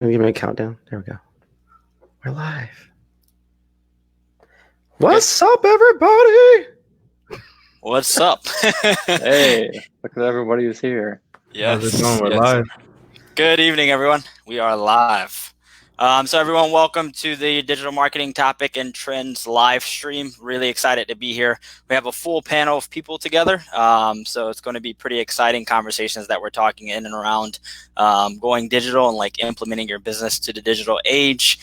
Give me a countdown. There we go. We're live. What's up, everybody? What's up? Hey, look at everybody who's here. Yes. How's it going? We're yes. live. Good evening, everyone. We are live. So everyone, welcome to the Digital Marketing Topic and Trends live stream. Really excited to be here. We have a full panel of people together. So it's going to be pretty exciting conversations that we're talking in and around going digital and like implementing your business to the digital age.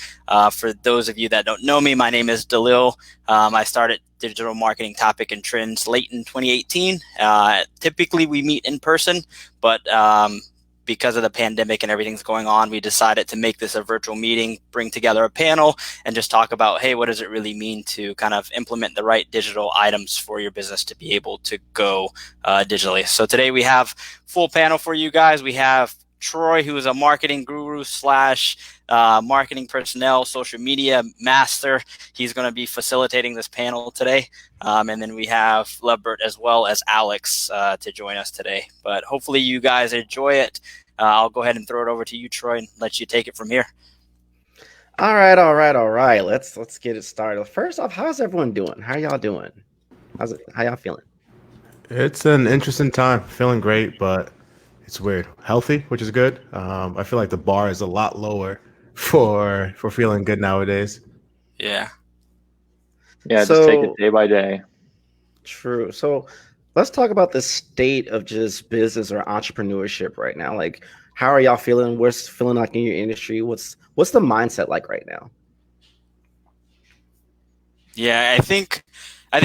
For those of you that don't know me, my name is Daleele. I started Digital Marketing Topic and Trends late in 2018. Typically we meet in person, but because of the pandemic and everything's going on, we decided to make this a virtual meeting, bring together a panel, and just talk about, hey, what does it really mean to kind of implement the right digital items for your business to be able to go digitally. So today we have full panel for you guys. We have Troy, who is a marketing guru / marketing personnel, social media master. He's going to be facilitating this panel today. And then we have Levbert as well as Alex to join us today. But hopefully you guys enjoy it. I'll go ahead and throw it over to you, Troy, and let you take it from here. All right. Let's get it started. First off, how's everyone doing? How y'all doing? How y'all feeling? It's an interesting time. Feeling great, but it's weird. Healthy, which is good. I feel like the bar is a lot lower for feeling good nowadays. Yeah. Yeah, just take it day by day. True. So let's talk about the state of just business or entrepreneurship right now. Like, how are y'all feeling? What's feeling like in your industry? What's the mindset like right now? Yeah, I think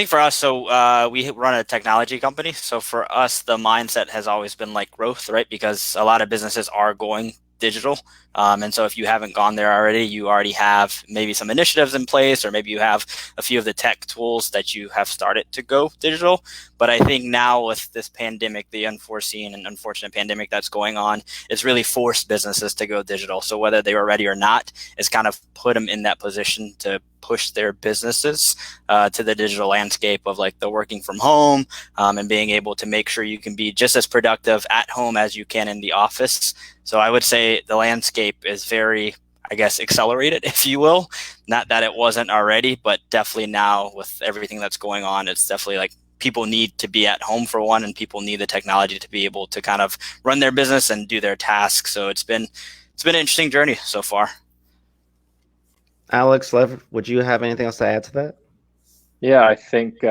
for us, so we run a technology company. So for us, the mindset has always been like growth, right? Because a lot of businesses are going digital. And so if you haven't gone there already, you already have maybe some initiatives in place, or maybe you have a few of the tech tools that you have started to go digital. But I think now with this pandemic, the unforeseen and unfortunate pandemic that's going on, it's really forced businesses to go digital. So whether they were ready or not, it's kind of put them in that position to push their businesses to the digital landscape of like the working from home and being able to make sure you can be just as productive at home as you can in the office. So I would say the landscape is very, I guess, accelerated, if you will. Not that it wasn't already, but definitely now with everything that's going on, it's definitely like people need to be at home for one, and people need the technology to be able to kind of run their business and do their tasks. So it's been an interesting journey so far. Alex, Lev, would you have anything else to add to that? Yeah, I think,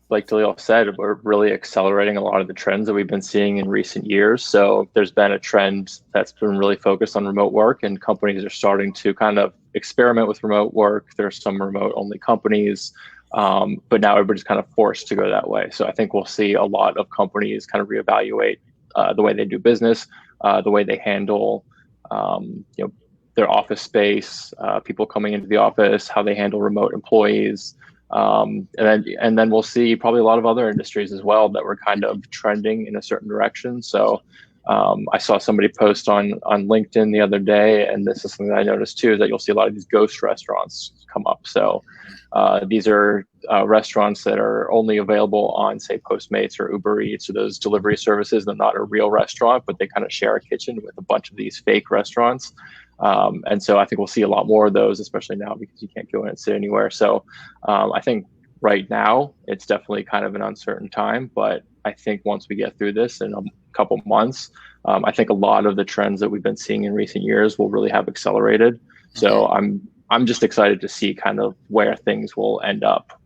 like Daleele said, we're really accelerating a lot of the trends that we've been seeing in recent years. So there's been a trend that's been really focused on remote work, and companies are starting to kind of experiment with remote work. There's some remote-only companies, but now everybody's kind of forced to go that way. So I think we'll see a lot of companies kind of reevaluate the way they do business, the way they handle, their office space, people coming into the office, how they handle remote employees. And then we'll see probably a lot of other industries as well that were kind of trending in a certain direction. So I saw somebody post on LinkedIn the other day, and this is something that I noticed too, is that you'll see a lot of these ghost restaurants come up. So these are restaurants that are only available on, say, Postmates or Uber Eats or those delivery services. They're not a real restaurant, but they kind of share a kitchen with a bunch of these fake restaurants. And so I think we'll see a lot more of those, especially now because you can't go in and sit anywhere. So I think right now it's definitely kind of an uncertain time, but I think once we get through this in a couple months, I think a lot of the trends that we've been seeing in recent years will really have accelerated. So I'm just excited to see kind of where things will end up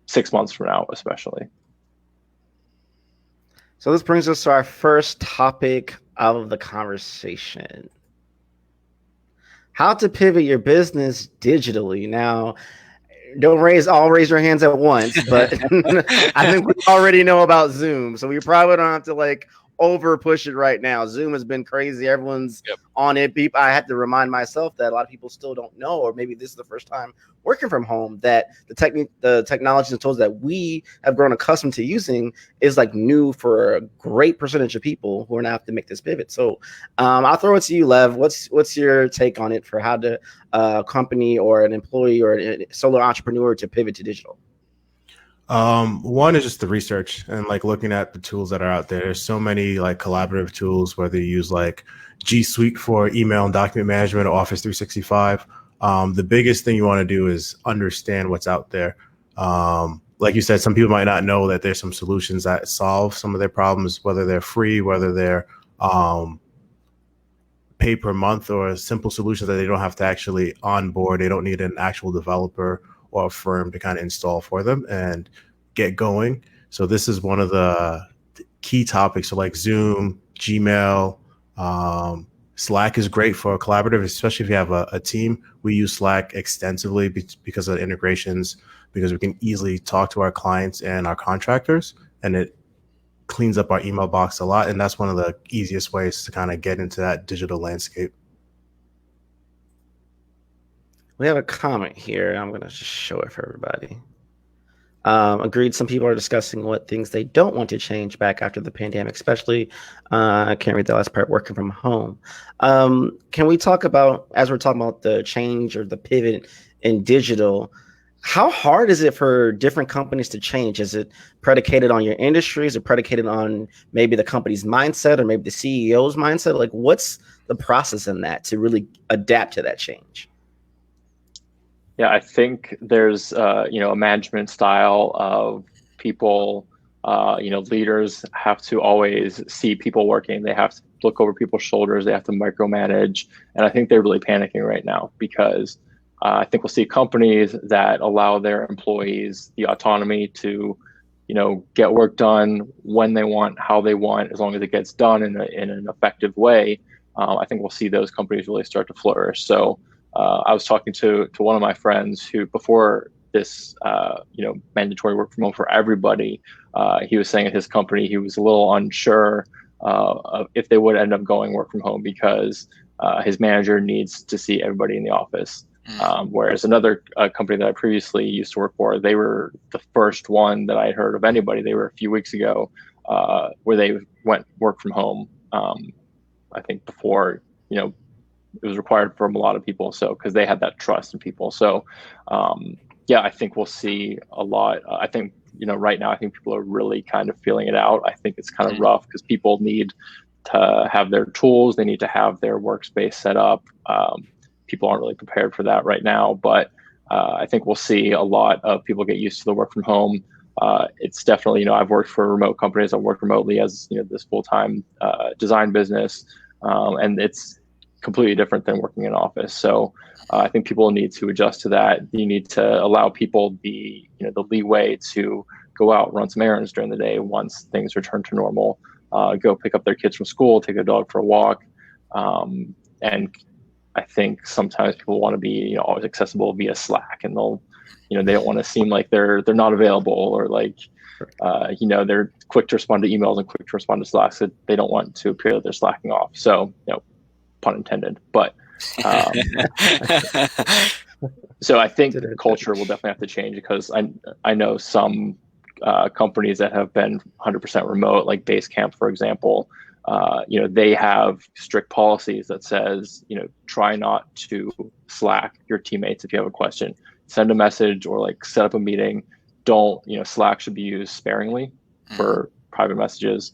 6 months from now, especially. So this brings us to our first topic of the conversation. How to pivot your business digitally. Now, don't all raise your hands at once, but I think we already know about Zoom, so we probably don't have to like over push it right now. Zoom has been crazy. Everyone's on it. I had to remind myself that a lot of people still don't know, or maybe this is the first time working from home, that the technology and tools that we have grown accustomed to using is like new for a great percentage of people who are now have to make this pivot. So I'll throw it to you, Lev. What's your take on it for how to company or an employee or a solo entrepreneur to pivot to digital? One is just the research and like looking at the tools that are out there. There's so many like collaborative tools, whether you use like G Suite for email and document management, or Office 365. The biggest thing you want to do is understand what's out there. Like you said, some people might not know that there's some solutions that solve some of their problems, whether they're free, whether they're pay per month, or simple solutions that they don't have to actually onboard. They don't need an actual developer or a firm to kind of install for them and get going. So this is one of the key topics. So like Zoom, Gmail, Slack is great for collaborative, especially if you have a team. We use Slack extensively because of the integrations, because we can easily talk to our clients and our contractors, and it cleans up our email box a lot. And that's one of the easiest ways to kind of get into that digital landscape. We have a comment here. I'm going to just show it for everybody. Agreed. Some people are discussing what things they don't want to change back after the pandemic, especially, I can't read the last part, working from home. Can we talk about, as we're talking about the change or the pivot in digital, how hard is it for different companies to change? Is it predicated on your industry? Is it predicated on maybe the company's mindset or maybe the CEO's mindset? Like, what's the process in that to really adapt to that change? Yeah, I think there's a management style of people. Leaders have to always see people working. They have to look over people's shoulders. They have to micromanage, and I think they're really panicking right now because I think we'll see companies that allow their employees the autonomy to, get work done when they want, how they want, as long as it gets done in an effective way. I think we'll see those companies really start to flourish. So I was talking to one of my friends who, before this, mandatory work from home for everybody, he was saying at his company he was a little unsure of if they would end up going work from home because his manager needs to see everybody in the office. Whereas another company that I previously used to work for, they were the first one that I had heard of anybody. They were a few weeks ago where they went work from home. I think before, it was required from a lot of people. So, because they had that trust in people. So, I think we'll see a lot. I think, right now, I think people are really kind of feeling it out. I think it's kind of rough because people need to have their tools. They need to have their workspace set up. People aren't really prepared for that right now, but I think we'll see a lot of people get used to the work from home. It's definitely, I've worked for remote companies. I've worked remotely as, this full-time design business, and it's completely different than working in an office. So I think people need to adjust to that. You need to allow people the leeway to go out, run some errands during the day once things return to normal, go pick up their kids from school, take their dog for a walk, and I think sometimes people want to be always accessible via Slack, and they'll they don't want to seem like they're not available, or like they're quick to respond to emails and quick to respond to Slack, so they don't want to appear that they're slacking off. So pun intended. But so I think culture will definitely have to change, because I know some companies that have been 100% remote, like Basecamp, for example. They have strict policies that says, try not to Slack your teammates if you have a question. Send a message or like set up a meeting. Don't, Slack should be used sparingly for private messages,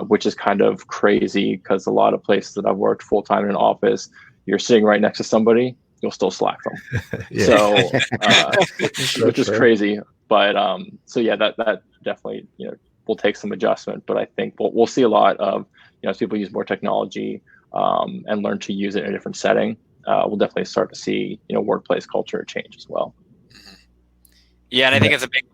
which is kind of crazy because a lot of places that I've worked full-time in an office, you're sitting right next to somebody, you'll still Slack them. So, which is crazy. But that definitely, will take some adjustment, but I think we'll see a lot of, as people use more technology and learn to use it in a different setting, we'll definitely start to see, workplace culture change as well. Yeah, and I think it's a big,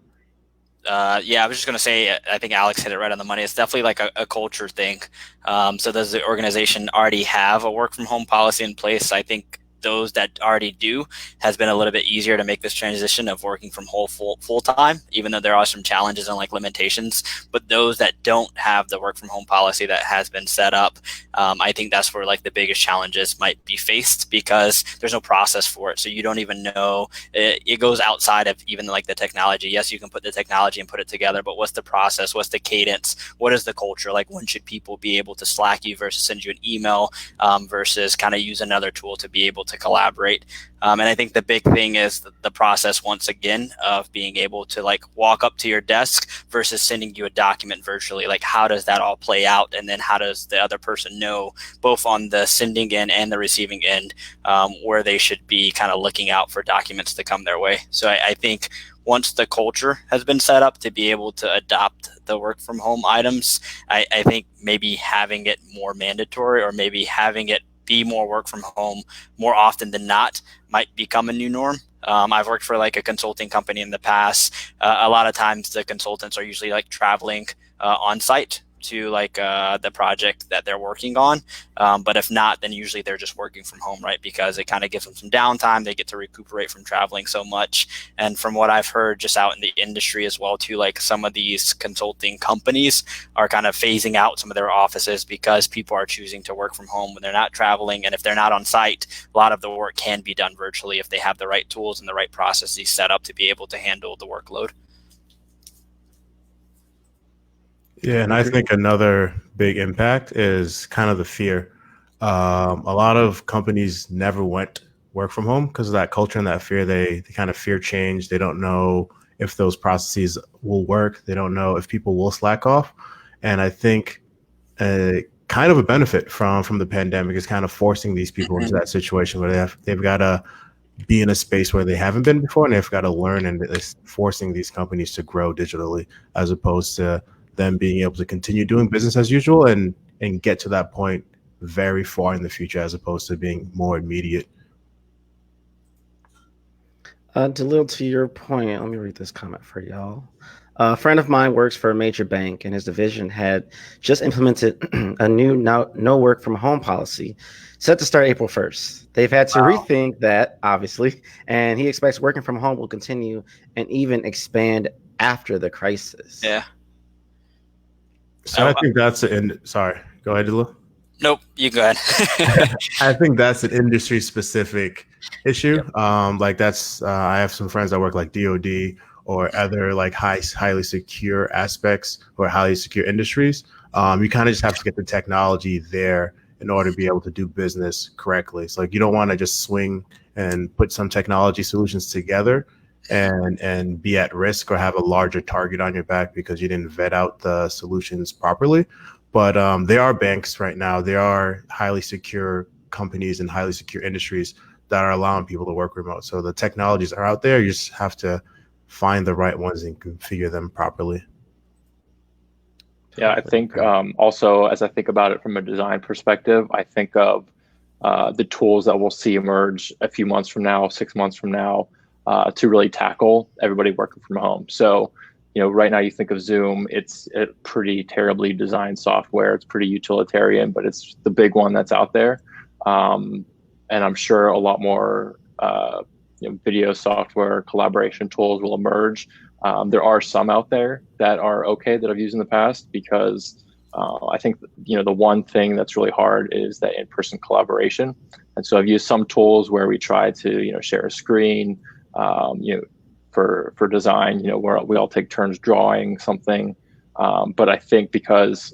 I was just going to say, I think Alex hit it right on the money. It's definitely like a culture thing. So does the organization already have a work from home policy in place? I think those that already do has been a little bit easier to make this transition of working from home full time, even though there are some challenges and like limitations. But those that don't have the work from home policy that has been set up, I think that's where like the biggest challenges might be faced, because there's no process for it. So you don't even know, it goes outside of even like the technology. Yes, you can put the technology and put it together, but what's the process? What's the cadence? What is the culture? Like, when should people be able to Slack you versus send you an email, versus kind of use another tool to be able to collaborate. And I think the big thing is the process, once again, of being able to like walk up to your desk versus sending you a document virtually. Like, how does that all play out? And then how does the other person know, both on the sending end and the receiving end, where they should be kind of looking out for documents to come their way? So I think once the culture has been set up to be able to adopt the work from home items, I think maybe having it more mandatory, or maybe having it be more work from home more often than not, might become a new norm. I've worked for like a consulting company in the past. A lot of times the consultants are usually like traveling on site to like the project that they're working on. But if not, then usually they're just working from home, right? Because it kind of gives them some downtime. They get to recuperate from traveling so much. And from what I've heard just out in the industry as well too, like some of these consulting companies are kind of phasing out some of their offices because people are choosing to work from home when they're not traveling. And if they're not on site, a lot of the work can be done virtually if they have the right tools and the right processes set up to be able to handle the workload. Yeah, and I think another big impact is kind of the fear. A lot of companies never went work from home because of that culture and that fear. They kind of fear change. They don't know if those processes will work. They don't know if people will slack off. And I think kind of a benefit from the pandemic is kind of forcing these people into that situation where they've got to be in a space where they haven't been before, and they've got to learn, and it's forcing these companies to grow digitally as opposed to them being able to continue doing business as usual and get to that point very far in the future as opposed to being more immediate. Daleele, to your point, let me read this comment for y'all. A friend of mine works for a major bank, and his division had just implemented a new no work from home policy set to start April 1st. They've had to rethink that, obviously, and he expects working from home will continue and even expand after the crisis. Yeah. So I think that's sorry, go ahead, Daleele. Nope, you go ahead. I think that's an industry specific issue. Like that's I have some friends that work like DoD or other like highly secure aspects or highly secure industries. You kind of just have to get the technology there in order to be able to do business correctly. So like you don't want to just swing and put some technology solutions together and be at risk or have a larger target on your back because you didn't vet out the solutions properly. But there are banks right now, there are highly secure companies and highly secure industries that are allowing people to work remote. So the technologies are out there. You just have to find the right ones and configure them properly. Yeah, I think also as I think about it from a design perspective, I think of the tools that we'll see emerge a few months from now, 6 months from now, to really tackle everybody working from home. So, you know, right now you think of Zoom, it's a pretty terribly designed software. It's pretty utilitarian, but it's the big one that's out there. And I'm sure a lot more video software collaboration tools will emerge. There are some out there that are okay that I've used in the past because I think, the one thing that's really hard is that in-person collaboration. And so I've used some tools where we try to, share a screen, for design, where we all take turns drawing something. But I think because,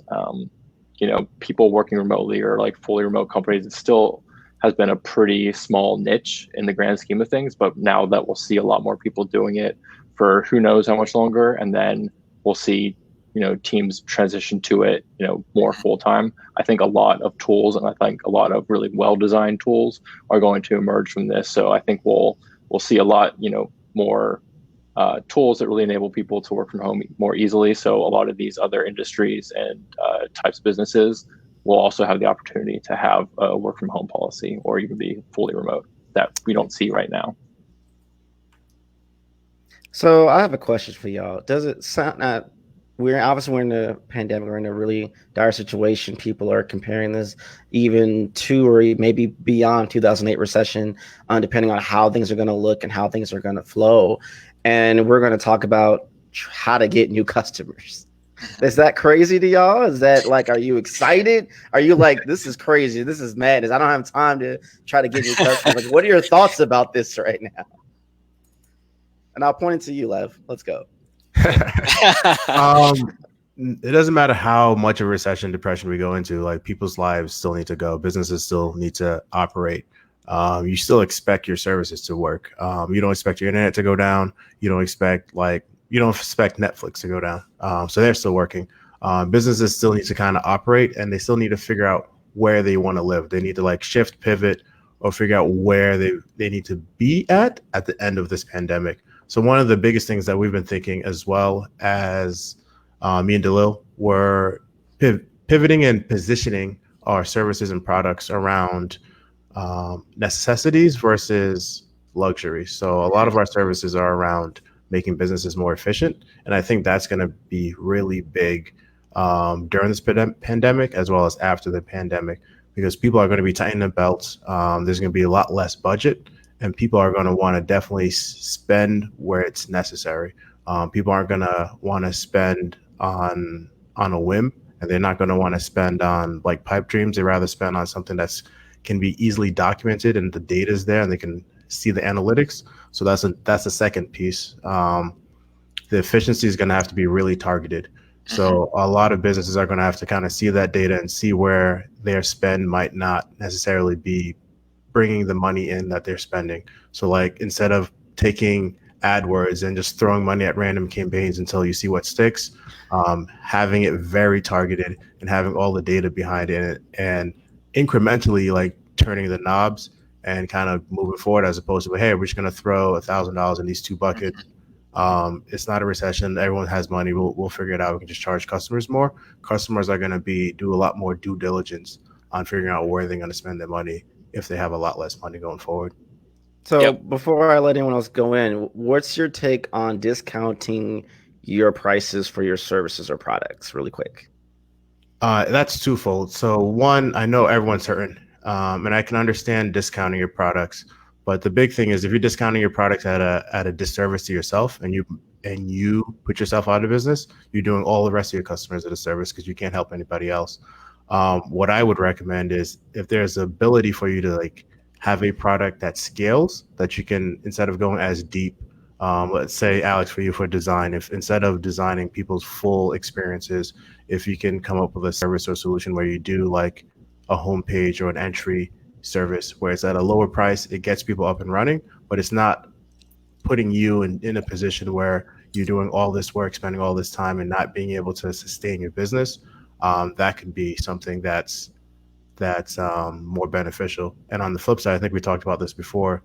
people working remotely or like fully remote companies, it still has been a pretty small niche in the grand scheme of things. But now that we'll see a lot more people doing it for who knows how much longer, and then we'll see, teams transition to it, more full time. I think a lot of tools, and I think a lot of really well-designed tools are going to emerge from this. So I think we'll see a lot, more tools that really enable people to work from home more easily. So a lot of these other industries and types of businesses will also have the opportunity to have a work from home policy or even be fully remote that we don't see right now. So I have a question for y'all. Does it sound we're in the pandemic, we're in a really dire situation. People are comparing this even to or maybe beyond 2008 recession, depending on how things are going to look and how things are going to flow. And we're going to talk about how to get new customers. Is that crazy to y'all? Is that like, are you excited? Are you like, this is crazy, this is madness, I don't have time to try to get new customers? Like, what are your thoughts about this right now? And I'll point it to you, Lev. Let's go. It doesn't matter how much of recession, depression we go into, like people's lives still need to go. Businesses still need to operate. you still expect your services to work. You don't expect your internet to go down. You don't expect Netflix to go down. So they're still working. Businesses still need to kind of operate, and they still need to figure out where they want to live. They need to like shift, pivot, or figure out where they need to be at the end of this pandemic. So one of the biggest things that we've been thinking, as well as me and Daleele, were pivoting and positioning our services and products around necessities versus luxury. So a lot of our services are around making businesses more efficient, and I think that's going to be really big during this pandemic, as well as after the pandemic, because people are going to be tightening their belts. There's going to be a lot less budget, and people are going to want to definitely spend where it's necessary. People aren't going to want to spend on a whim, and they're not going to want to spend on like pipe dreams. They rather spend on something that's can be easily documented, and the data is there, and they can see the analytics. So that's the second piece. The efficiency is going to have to be really targeted. So a lot of businesses are going to have to kind of see that data and see where their spend might not necessarily be bringing the money in that they're spending. So like, instead of taking AdWords and just throwing money at random campaigns until you see what sticks, having it very targeted and having all the data behind it, and incrementally like turning the knobs and kind of moving forward, as opposed to, hey, we're just going to throw $1,000 in these two buckets. It's not a recession. Everyone has money. We'll figure it out. We can just charge customers more. Customers are going to do a lot more due diligence on figuring out where they're going to spend their money if they have a lot less money going forward. So before I let anyone else go in, what's your take on discounting your prices for your services or products really quick? That's twofold. So one, I know everyone's hurting, and I can understand discounting your products. But the big thing is, if you're discounting your products at a disservice to yourself, and you put yourself out of business, you're doing all the rest of your customers a disservice, because you can't help anybody else. What I would recommend is, if there's ability for you to like have a product that scales, that you can, instead of going as deep, let's say, Alex, for you, for design, if instead of designing people's full experiences, if you can come up with a service or solution where you do like a homepage or an entry service where it's at a lower price, it gets people up and running, but it's not putting you in a position where you're doing all this work, spending all this time, and not being able to sustain your business. That could be something that's more beneficial. And on the flip side, I think we talked about this before,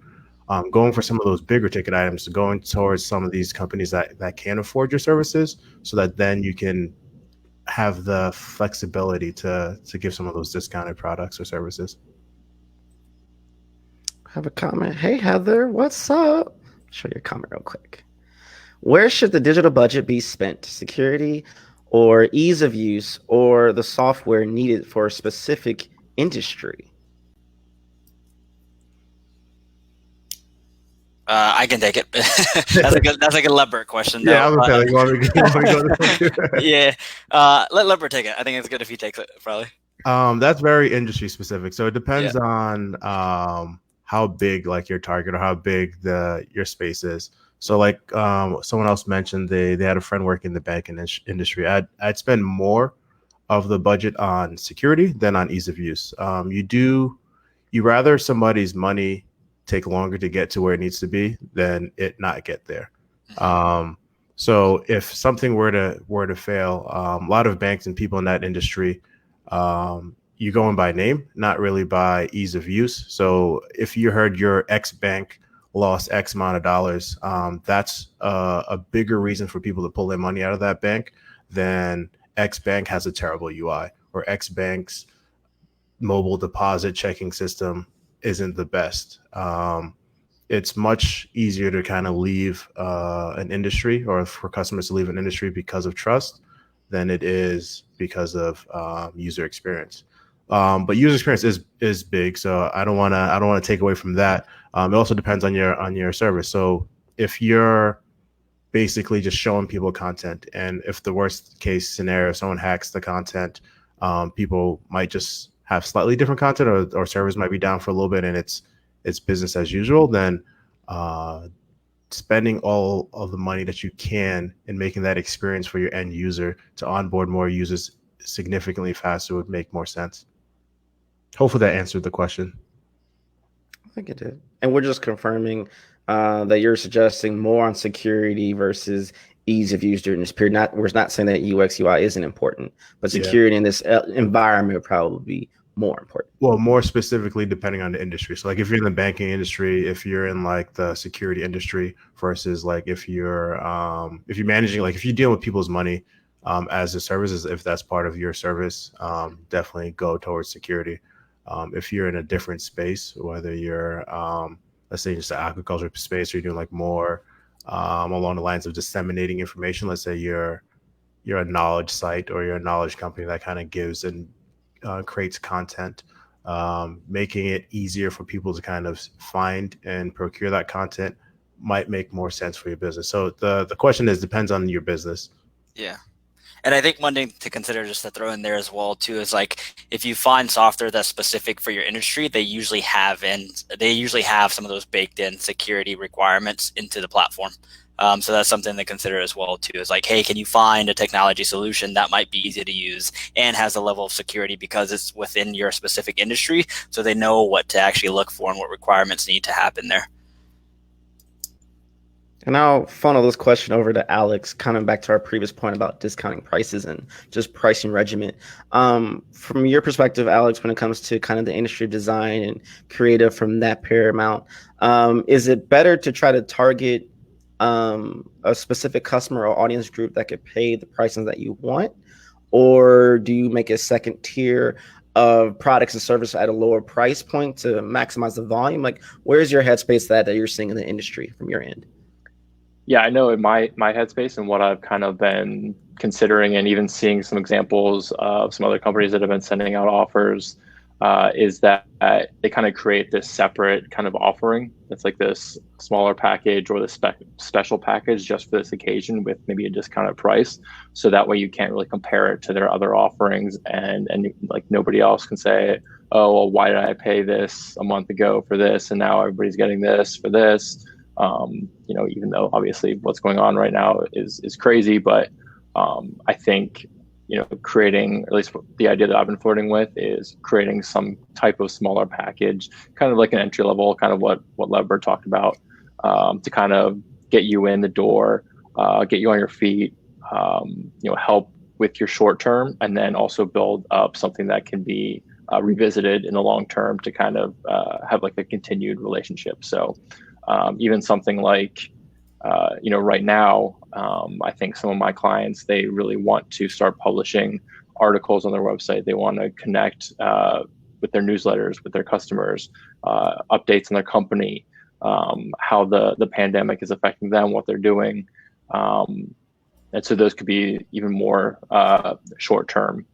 going for some of those bigger ticket items, going towards some of these companies that can afford your services, so that then you can have the flexibility to give some of those discounted products or services. Have a comment. Hey, Heather, what's up? Show your comment real quick. Where should the digital budget be spent? Security, or ease of use, or the software needed for a specific industry? I can take it. That's a good Levbert question. Yeah, I'm gonna you want me to go Yeah, let Levbert take it. I think it's good if he takes it, probably. That's very industry specific. So it depends on how big like your target, or how big your space is. So like someone else mentioned, they had a friend working in the banking industry. I'd spend more of the budget on security than on ease of use. You rather somebody's money take longer to get to where it needs to be than it not get there. So if something were to fail, a lot of banks and people in that industry, you're going by name, not really by ease of use. So if you heard your X bank lost X amount of dollars, that's a bigger reason for people to pull their money out of that bank than X bank has a terrible UI, or X bank's mobile deposit checking system isn't the best. It's much easier to kind of leave an industry, or for customers to leave an industry because of trust, than it is because of user experience. But user experience is big, so I don't want to take away from that. It also depends on your service. So if you're basically just showing people content, and if the worst case scenario, someone hacks the content, people might just have slightly different content, or servers might be down for a little bit, and it's business as usual, then spending all of the money that you can in making that experience for your end user to onboard more users significantly faster would make more sense. Hopefully that answered the question. think it did. And we're just confirming that you're suggesting more on security versus ease of use during this period. We're not saying that UX UI isn't important, but security in this environment would probably be more important. Well, more specifically, depending on the industry. So, like, if you're in the banking industry, if you're in like the security industry, versus like if you're managing, like if you deal with people's money as a service, if that's part of your service, definitely go towards security. If you're in a different space, whether you're let's say just the agriculture space, or you're doing like more along the lines of disseminating information. Let's say you're a knowledge site, or you're a knowledge company that kind of gives and creates content, making it easier for people to kind of find and procure that content might make more sense for your business. So the question depends on your business. Yeah. And I think one thing to consider, just to throw in there as well too, is like if you find software that's specific for your industry, they usually have some of those baked in security requirements into the platform. So that's something to consider as well too. Is like, hey, can you find a technology solution that might be easy to use and has a level of security because it's within your specific industry, so they know what to actually look for and what requirements need to happen there. And I'll funnel this question over to Alex, kind of back to our previous point about discounting prices and just pricing regimen. From your perspective, Alex, when it comes to kind of the industry design and creative from that paramount, is it better to try to target a specific customer or audience group that could pay the pricing that you want? Or do you make a second tier of products and services at a lower price point to maximize the volume? Like, where's your headspace that you're seeing in the industry from your end? Yeah, I know in my headspace and what I've kind of been considering, and even seeing some examples of some other companies that have been sending out offers, is that they kind of create this separate kind of offering that's like this smaller package or the special package just for this occasion with maybe a discounted price. So that way you can't really compare it to their other offerings, and like nobody else can say, oh, well, why did I pay this a month ago for this and now everybody's getting this for this? Even though obviously what's going on right now is crazy, but I think, creating, at least the idea that I've been flirting with, is creating some type of smaller package, kind of like an entry level, kind of what Levbert talked about, to kind of get you in the door, get you on your feet, help with your short term, and then also build up something that can be revisited in the long term to kind of have like a continued relationship. So even something like, right now, I think some of my clients, they really want to start publishing articles on their website. They want to connect with their newsletters, with their customers, updates on their company, how the pandemic is affecting them, what they're doing. And so those could be even more short-term,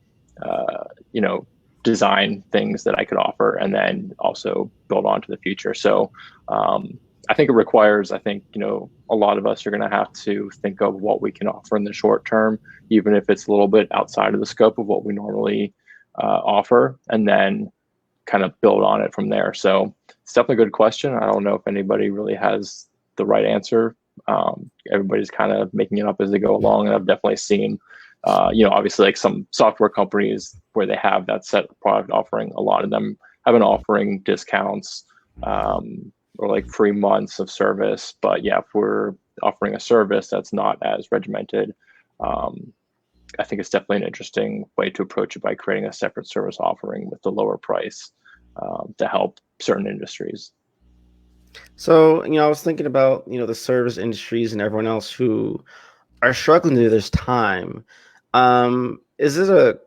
design things that I could offer, and then also build on to the future. So I think it requires, a lot of us are going to have to think of what we can offer in the short term, even if it's a little bit outside of the scope of what we normally offer, and then kind of build on it from there. So it's definitely a good question. I don't know if anybody really has the right answer. Everybody's kind of making it up as they go along. And I've definitely seen, obviously like some software companies where they have that set product offering, a lot of them have been offering discounts, or like free months of service. But yeah, if we're offering a service that's not as regimented, I think it's definitely an interesting way to approach it by creating a separate service offering with the lower price to help certain industries. So, I was thinking about, the service industries and everyone else who are struggling through this time. Is it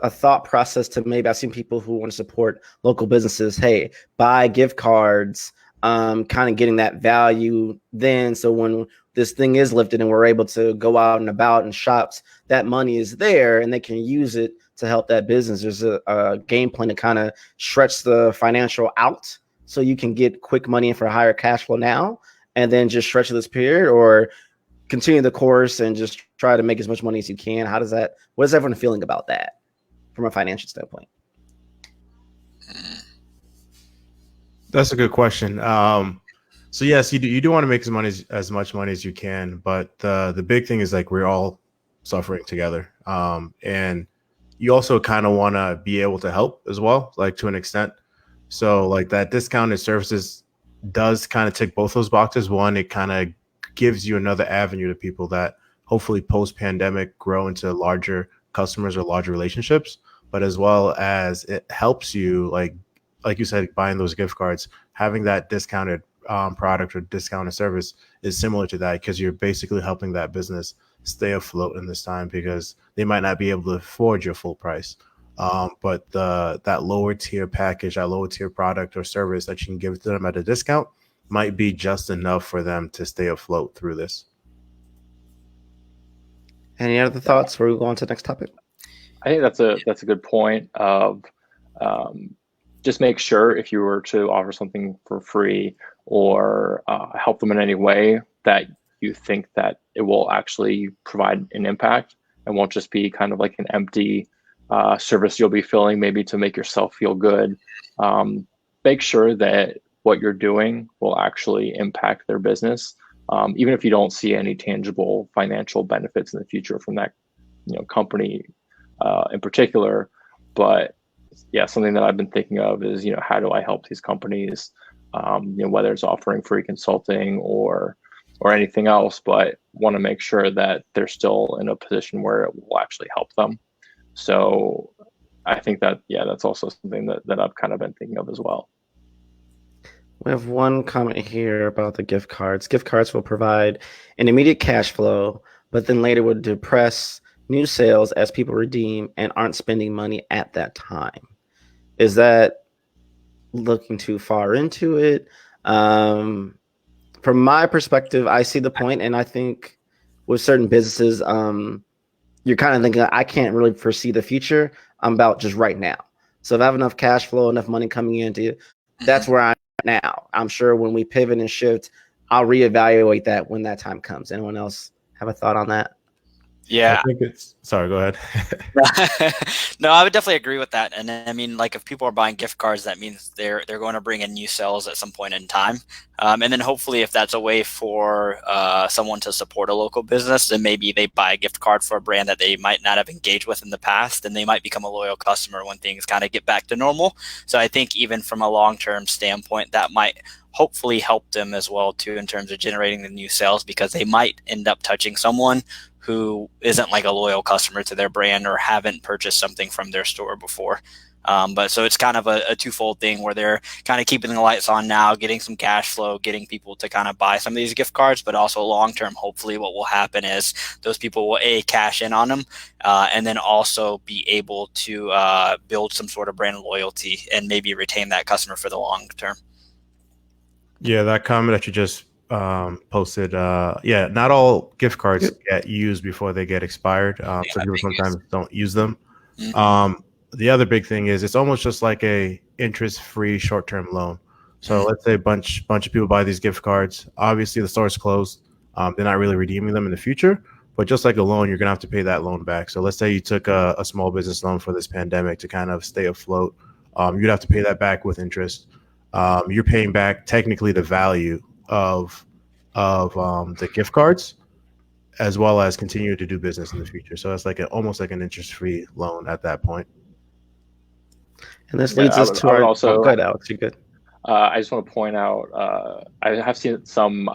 a thought process to maybe, I've seen people who want to support local businesses, hey, buy gift cards, kind of getting that value then. So when this thing is lifted and we're able to go out and about and shops, that money is there and they can use it to help that business. There's a game plan to kind of stretch the financial out so you can get quick money in for a higher cash flow now, and then just stretch this period, or continue the course and just try to make as much money as you can. What is everyone feeling about that from a financial standpoint? That's a good question. So yes, you do want to make as much money as you can, but the big thing is like we're all suffering together, and you also kind of want to be able to help as well, like to an extent. So like that discounted services does kind of tick both those boxes. One, it kind of gives you another avenue to people that hopefully post-pandemic grow into larger customers or larger relationships, but as well as it helps you, like you said, buying those gift cards, having that discounted product or discounted service is similar to that, because you're basically helping that business stay afloat in this time, because they might not be able to afford your full price. But that lower tier package, that lower tier product or service that you can give to them at a discount might be just enough for them to stay afloat through this. Any other thoughts before we go on to the next topic? I think that's a good point of just make sure if you were to offer something for free or help them in any way that you think that it will actually provide an impact and won't just be kind of like an empty service you'll be filling maybe to make yourself feel good. Make sure that what you're doing will actually impact their business, even if you don't see any tangible financial benefits in the future from that company in particular. But yeah, something that I've been thinking of is, how do I help these companies, whether it's offering free consulting or anything else, but want to make sure that they're still in a position where it will actually help them. So I think that, that's also something that I've kind of been thinking of as well. We have one comment here about the gift cards. Gift cards will provide an immediate cash flow, but then later would depress new sales as people redeem and aren't spending money at that time. Is that looking too far into it? From my perspective, I see the point, and I think with certain businesses, you're kind of thinking, I can't really foresee the future. I'm about just right now. So if I have enough cash flow, enough money coming into, that's where I'm at now. I'm sure when we pivot and shift, I'll reevaluate that when that time comes. Anyone else have a thought on that? Yeah. I think sorry, go ahead. No, I would definitely agree with that. And I mean, like if people are buying gift cards, that means they're going to bring in new sales at some point in time. And then hopefully if that's a way for someone to support a local business, then maybe they buy a gift card for a brand that they might not have engaged with in the past, and they might become a loyal customer when things kind of get back to normal. So I think even from a long-term standpoint, that might hopefully help them as well too, in terms of generating the new sales, because they might end up touching someone who isn't like a loyal customer to their brand or haven't purchased something from their store before. But so it's kind of a twofold thing where they're kind of keeping the lights on now, getting some cash flow, getting people to kind of buy some of these gift cards, but also long-term, hopefully what will happen is those people will cash in on them and then also be able to build some sort of brand loyalty and maybe retain that customer for the long term. Yeah, that comment that you just posted, not all gift cards get used before they get expired. So people sometimes don't use them. The other big thing is it's almost just like a interest-free short-term loan. So let's say a bunch of people buy these gift cards. Obviously, the store's closed. They're not really redeeming them in the future. But just like a loan, you're going to have to pay that loan back. So let's say you took a small business loan for this pandemic to kind of stay afloat. You'd have to pay that back with interest. You're paying back technically the value of the gift cards, as well as continue to do business in the future. So it's like almost like an interest-free loan at that point. And this leads us to our. Also, go ahead, Alex. You're good. I just want to point out, I have seen some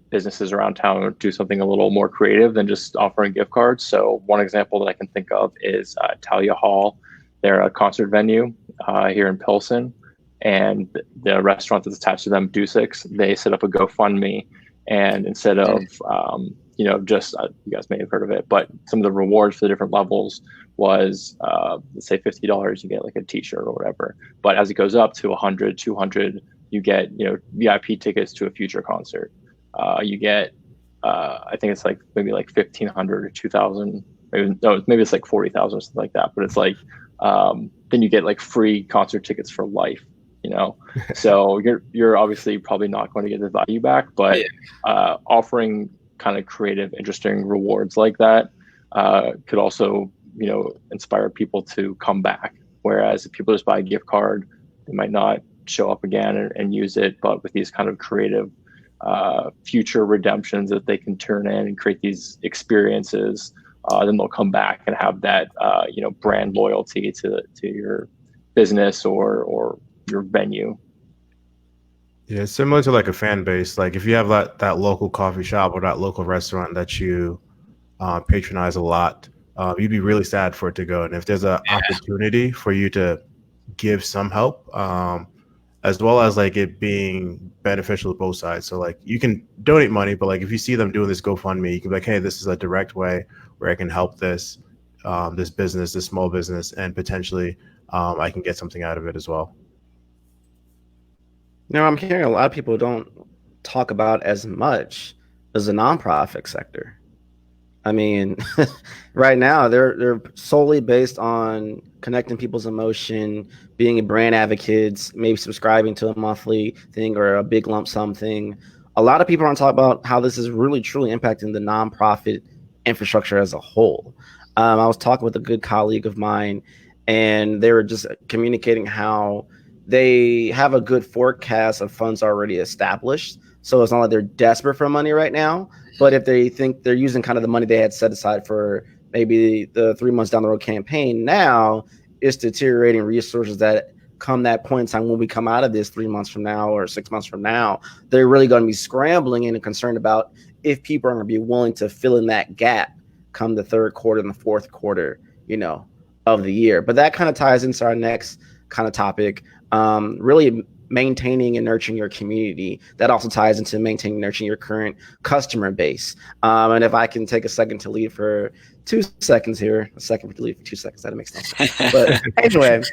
businesses around town do something a little more creative than just offering gift cards. So one example that I can think of is Talia Hall. They're a concert venue here in Pilsen, and the restaurant that's attached to them, Dusix, they set up a GoFundMe, and instead of just you guys may have heard of it, but some of the rewards for the different levels was let's say $50, you get like a t-shirt or whatever. But as it goes up to 100, 200, you get VIP tickets to a future concert. You get I think it's like maybe like 1,500 or 2,000, maybe it's like 40,000 or something like that. But it's like then you get like free concert tickets for life. So you're obviously probably not going to get the value back, but offering kind of creative, interesting rewards like that could also inspire people to come back. Whereas if people just buy a gift card, they might not show up again and use it. But with these kind of creative future redemptions that they can turn in and create these experiences, then they'll come back and have that brand loyalty to your business or your venue. Yeah, it's similar to like a fan base. Like if you have that local coffee shop or that local restaurant that you patronize a lot, you'd be really sad for it to go. And if there's an opportunity for you to give some help, as well as like it being beneficial to both sides. So like you can donate money, but like if you see them doing this GoFundMe, you can be like, hey, this is a direct way where I can help this business, this small business, and potentially I can get something out of it as well. Now, I'm hearing a lot of people don't talk about as much as the nonprofit sector. I mean, right now they're solely based on connecting people's emotion, being brand advocates, maybe subscribing to a monthly thing or a big lump sum thing. A lot of people aren't talking about how this is really truly impacting the nonprofit infrastructure as a whole. I was talking with a good colleague of mine, and they were just communicating how they have a good forecast of funds already established. So it's not like they're desperate for money right now. But if they think they're using kind of the money they had set aside for maybe the 3 months down the road campaign, now it's deteriorating resources that come that point in time when we come out of this 3 months from now or 6 months from now, they're really going to be scrambling and concerned about if people are going to be willing to fill in that gap come the third quarter and the fourth quarter, of the year. But that kind of ties into our next kind of topic, really maintaining and nurturing your community. That also ties into maintaining and nurturing your current customer base. And if I can take a second to lead for 2 seconds here, to lead for 2 seconds, that makes no sense. But anyway,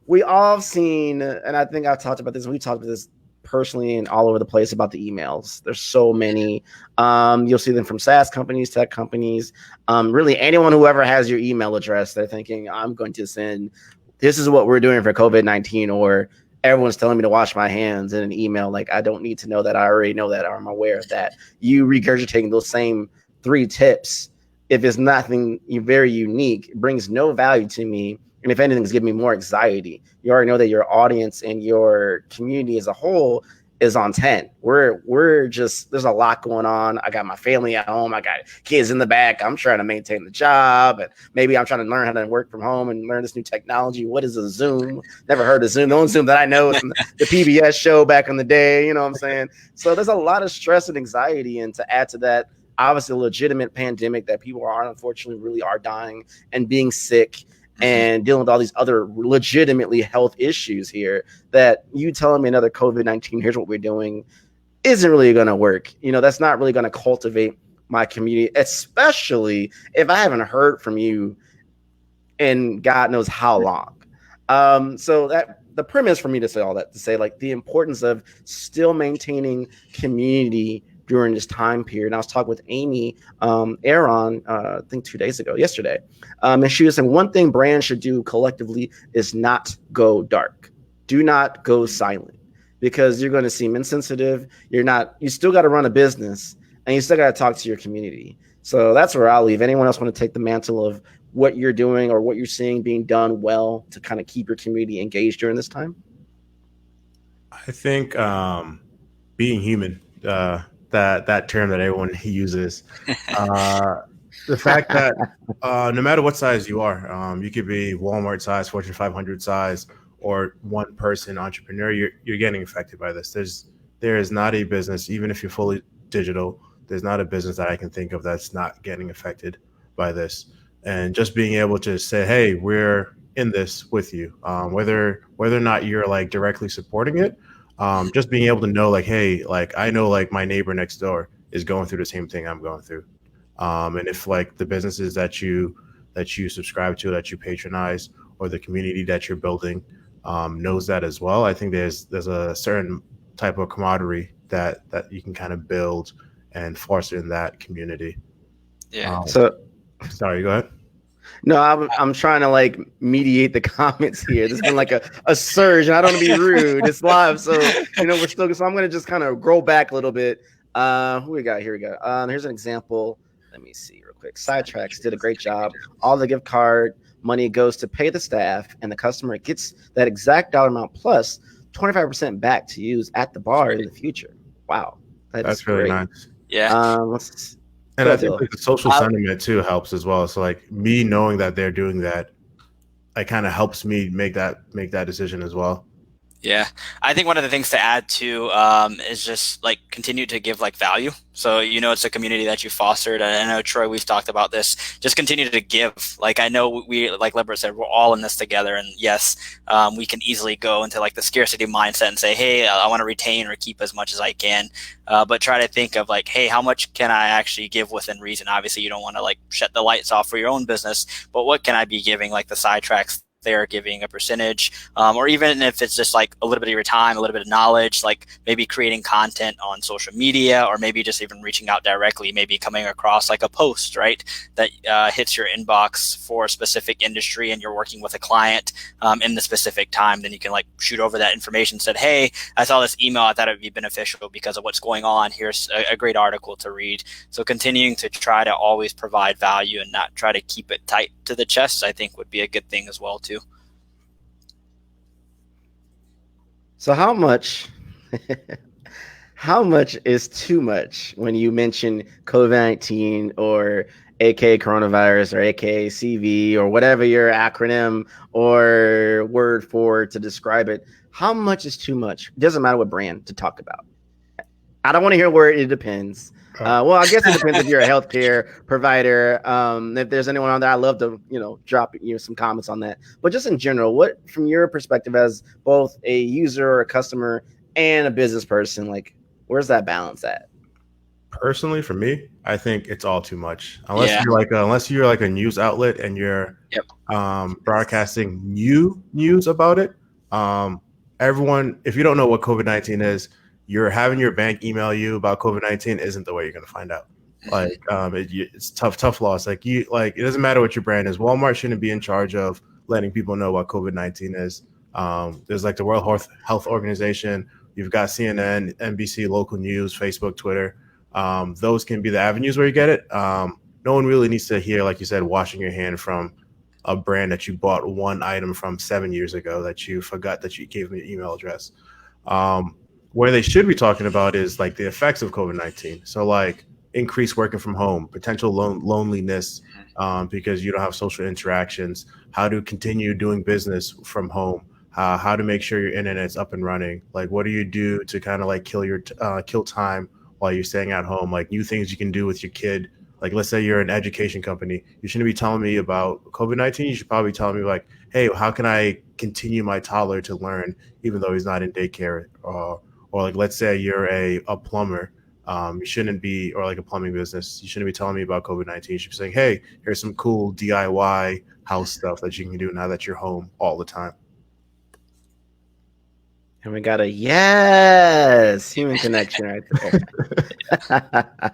we all have seen, and I think I've talked about this, we talked about this personally and all over the place about the emails. There's so many. You'll see them from SaaS companies, tech companies, really anyone who ever has your email address, they're thinking, I'm going to send, this is what we're doing for COVID-19, or everyone's telling me to wash my hands in an email. Like, I don't need to know that. I already know that, or I'm aware of that. You regurgitating those same 3 tips, if it's nothing very unique, it brings no value to me. And if anything, it's giving me more anxiety. You already know that your audience and your community as a whole is on 10. We're just, there's a lot going on. I got my family at home. I got kids in the back. I'm trying to maintain the job. And maybe I'm trying to learn how to work from home and learn this new technology. What is a Zoom? Never heard of Zoom. The only Zoom that I know is from the PBS show back in the day. You know what I'm saying? So there's a lot of stress and anxiety. And to add to that, obviously a legitimate pandemic that people are unfortunately really are dying and being sick and dealing with all these other legitimately health issues here, that you telling me another COVID-19, here's what we're doing, isn't really going to work. That's not really going to cultivate my community, especially if I haven't heard from you in God knows how long. So that the premise for me to say all that, to say like the importance of still maintaining community during this time period. And I was talking with Amy Aaron, I think yesterday. And she was saying one thing brands should do collectively is not go dark. Do not go silent, because you're going to seem insensitive. You still got to run a business, and you still got to talk to your community. So that's where I'll leave. Anyone else want to take the mantle of what you're doing or what you're seeing being done well to kind of keep your community engaged during this time? I think being human, that term that everyone uses, the fact that no matter what size you are, you could be Walmart size, Fortune 500 size, or one person entrepreneur, you're getting affected by this. There is not a business, even if you're fully digital, there's not a business that I can think of that's not getting affected by this. And just being able to say, hey, we're in this with you, whether or not you're like directly supporting it. Just being able to know, like, hey, like I know like my neighbor next door is going through the same thing I'm going through. And if like the businesses that you subscribe to, that you patronize, or the community that you're building knows that as well, I think there's a certain type of camaraderie that you can kind of build and foster in that community. Yeah. Sorry, go ahead. No, I'm trying to like mediate the comments here. There's been like a surge, and I don't want to be rude. It's live, so we're still. So I'm gonna just kind of grow back a little bit. Who we got? Here we go. Here's an example. Let me see real quick. Sidetracks did a great job. All the gift card money goes to pay the staff, and the customer gets that exact dollar amount plus 25% back to use at the bar in the future. Wow, that's really great. nice. Yeah. And I think like the social sentiment too helps as well. So like me knowing that they're doing that, it kind of helps me make that decision as well. Yeah, I think one of the things to add to is just like continue to give like value. So it's a community that you fostered. I know Troy, we've talked about this. Just continue to give. Like I know we, like Levbert said, we're all in this together. And yes, we can easily go into like the scarcity mindset and say, hey, I want to retain or keep as much as I can. But try to think of like, hey, how much can I actually give within reason? Obviously, you don't want to like shut the lights off for your own business, but what can I be giving? Like the sidetracks, they're giving a percentage, or even if it's just like a little bit of your time, a little bit of knowledge, like maybe creating content on social media, or maybe just even reaching out directly, maybe coming across like a post, right, that hits your inbox for a specific industry and you're working with a client in the specific time, then you can like shoot over that information, said, hey, I saw this email, I thought it would be beneficial because of what's going on. Here's a great article to read. So continuing to try to always provide value and not try to keep it tight to the chest, I think would be a good thing as well too. So how much is too much when you mention COVID-19 or aka coronavirus or aka CV or whatever your acronym or word for to describe it? How much is too much? It doesn't matter what brand to talk about. I don't want to hear where it depends. Well, I guess it depends if you're a healthcare provider. If there's anyone on there, I'd love to, drop some comments on that. But just in general, what, from your perspective as both a user or a customer and a business person, like, where's that balance at? Personally, for me, I think it's all too much. Unless you're like a news outlet and you're broadcasting news about it. Everyone, if you don't know what COVID-19 is, you're having your bank email you about COVID-19 isn't the way you're going to find out. Like, it's tough loss. Like it doesn't matter what your brand is. Walmart shouldn't be in charge of letting people know what COVID-19 is. There's like the World Health Organization. You've got CNN, NBC, local news, Facebook, Twitter. Those can be the avenues where you get it. No one really needs to hear, like you said, washing your hand from a brand that you bought one item from 7 years ago that you forgot that you gave me your email address. Where they should be talking about is like the effects of COVID-19. So like increased working from home, potential loneliness because you don't have social interactions, how to continue doing business from home, how to make sure your internet's up and running. Like, what do you do to kind of like kill time while you're staying at home? Like new things you can do with your kid. Like, let's say you're an education company. You shouldn't be telling me about COVID-19. You should probably tell me like, hey, how can I continue my toddler to learn even though he's not in daycare? Or like, let's say you're a plumber, you shouldn't be, or like a plumbing business, you shouldn't be telling me about COVID-19. You should be saying, hey, here's some cool DIY house stuff that you can do now that you're home all the time. And we got a human connection right there.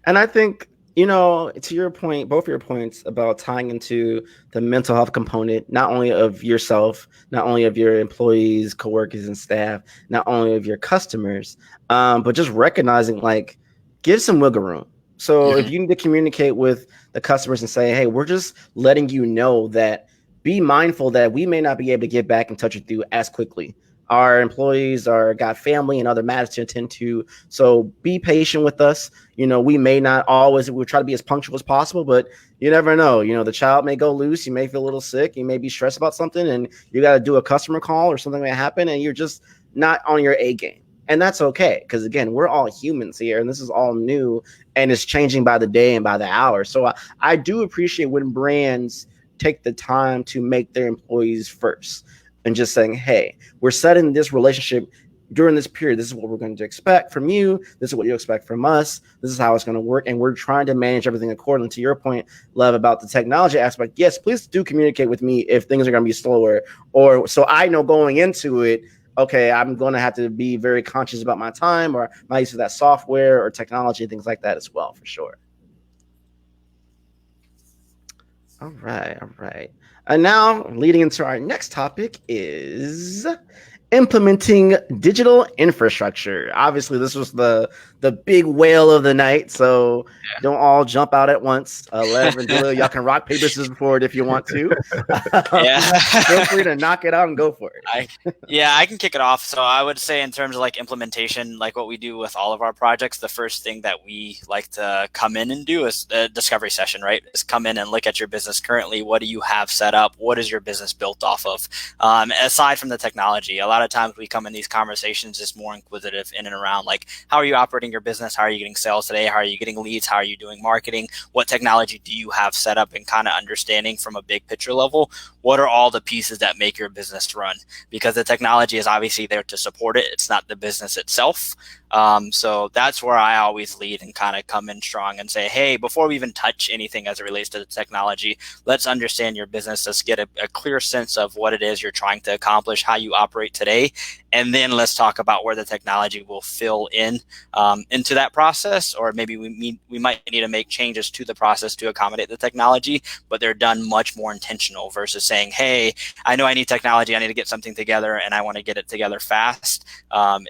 And I think, to your point, both of your points about tying into the mental health component, not only of yourself, not only of your employees, coworkers, and staff, not only of your customers, but just recognizing, like, give some wiggle room. So if you need to communicate with the customers and say, hey, we're just letting you know that be mindful that we may not be able to get back in touch with you as quickly. Our employees got family and other matters to attend to. So be patient with us. We may not always, we'll try to be as punctual as possible, but you never know. The child may go loose. You may feel a little sick. You may be stressed about something and you got to do a customer call or something may happen and you're just not on your A game. And that's okay. Because again, we're all humans here and this is all new and it's changing by the day and by the hour. So I do appreciate when brands take the time to make their employees first. And just saying, hey, we're setting this relationship during this period. This is what we're going to expect from you. This is what you expect from us. This is how it's going to work. And we're trying to manage everything accordingly. To your point, Lev, about the technology aspect, yes, please do communicate with me if things are going to be slower. Or so I know going into it, okay, I'm going to have to be very conscious about my time or my use of that software or technology and things like that as well, for sure. All right. And now, leading into our next topic is implementing digital infrastructure. Obviously, this was the the big whale of the night. So Yeah. don't all jump out at once. Lev and Daleele, y'all can rock, paper, scissors for it if you want to. Yeah. Feel free to knock it out and go for it. I can kick it off. So I would say in terms of like implementation, like what we do with all of our projects, the first thing that we like to come in and do is a discovery session, right? Is come in and look at your business currently. What do you have set up? What is your business built off of? Aside from the technology, a lot of times we come in these conversations just more inquisitive in and around like, how are you operating your business? How are you getting sales today? How are you getting leads? How are you doing marketing? What technology do you have set up, and kind of understanding from a big picture level, what are all the pieces that make your business run? Because the technology is obviously there to support it. It's not the business itself. So that's where I always lead and kind of come in strong and say, hey, before we even touch anything as it relates to the technology, let's understand your business. Let's get a clear sense of what it is you're trying to accomplish, how you operate today. And then let's talk about where the technology will fill in into that process, or maybe we might need to make changes to the process to accommodate the technology, but they're done much more intentional versus saying, hey, I know I need technology, I need to get something together, and I want to get it together fast,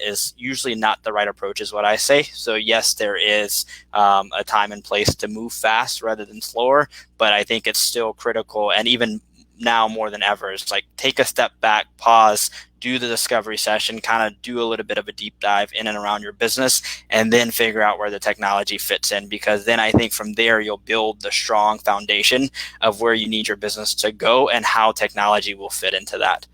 is usually not the right approach, is what I say. So yes, there is a time and place to move fast rather than slower, but I think it's still critical, and even now more than ever, is like take a step back, pause, do the discovery session, kind of do a little bit of a deep dive in and around your business, and then figure out where the technology fits in, because then I think from there you'll build the strong foundation of where you need your business to go and how technology will fit into that.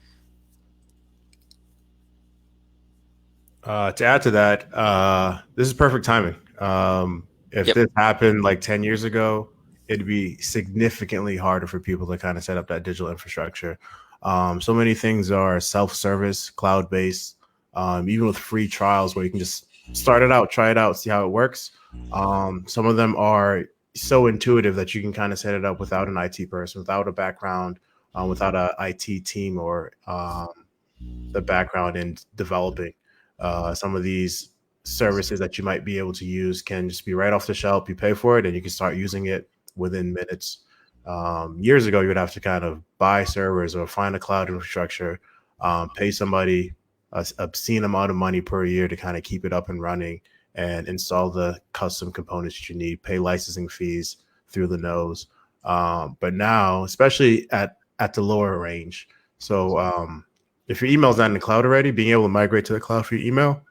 To add to that, this is perfect timing. If this happened like 10 years ago, it'd be significantly harder for people to kind of set up that digital infrastructure. So many things are self-service, cloud-based, even with free trials where you can just start it out, try it out, see how it works. Some of them are so intuitive that you can kind of set it up without an IT person, without a background, without an IT team or the background in developing. Some of these services that you might be able to use can just be right off the shelf. You pay for it and you can start using it within minutes. Years ago, you would have to kind of buy servers or find a cloud infrastructure, pay somebody an obscene amount of money per year to kind of keep it up and running and install the custom components that you need, pay licensing fees through the nose. But now, especially at the lower range, so if your email's not in the cloud already, being able to migrate to the cloud for your email,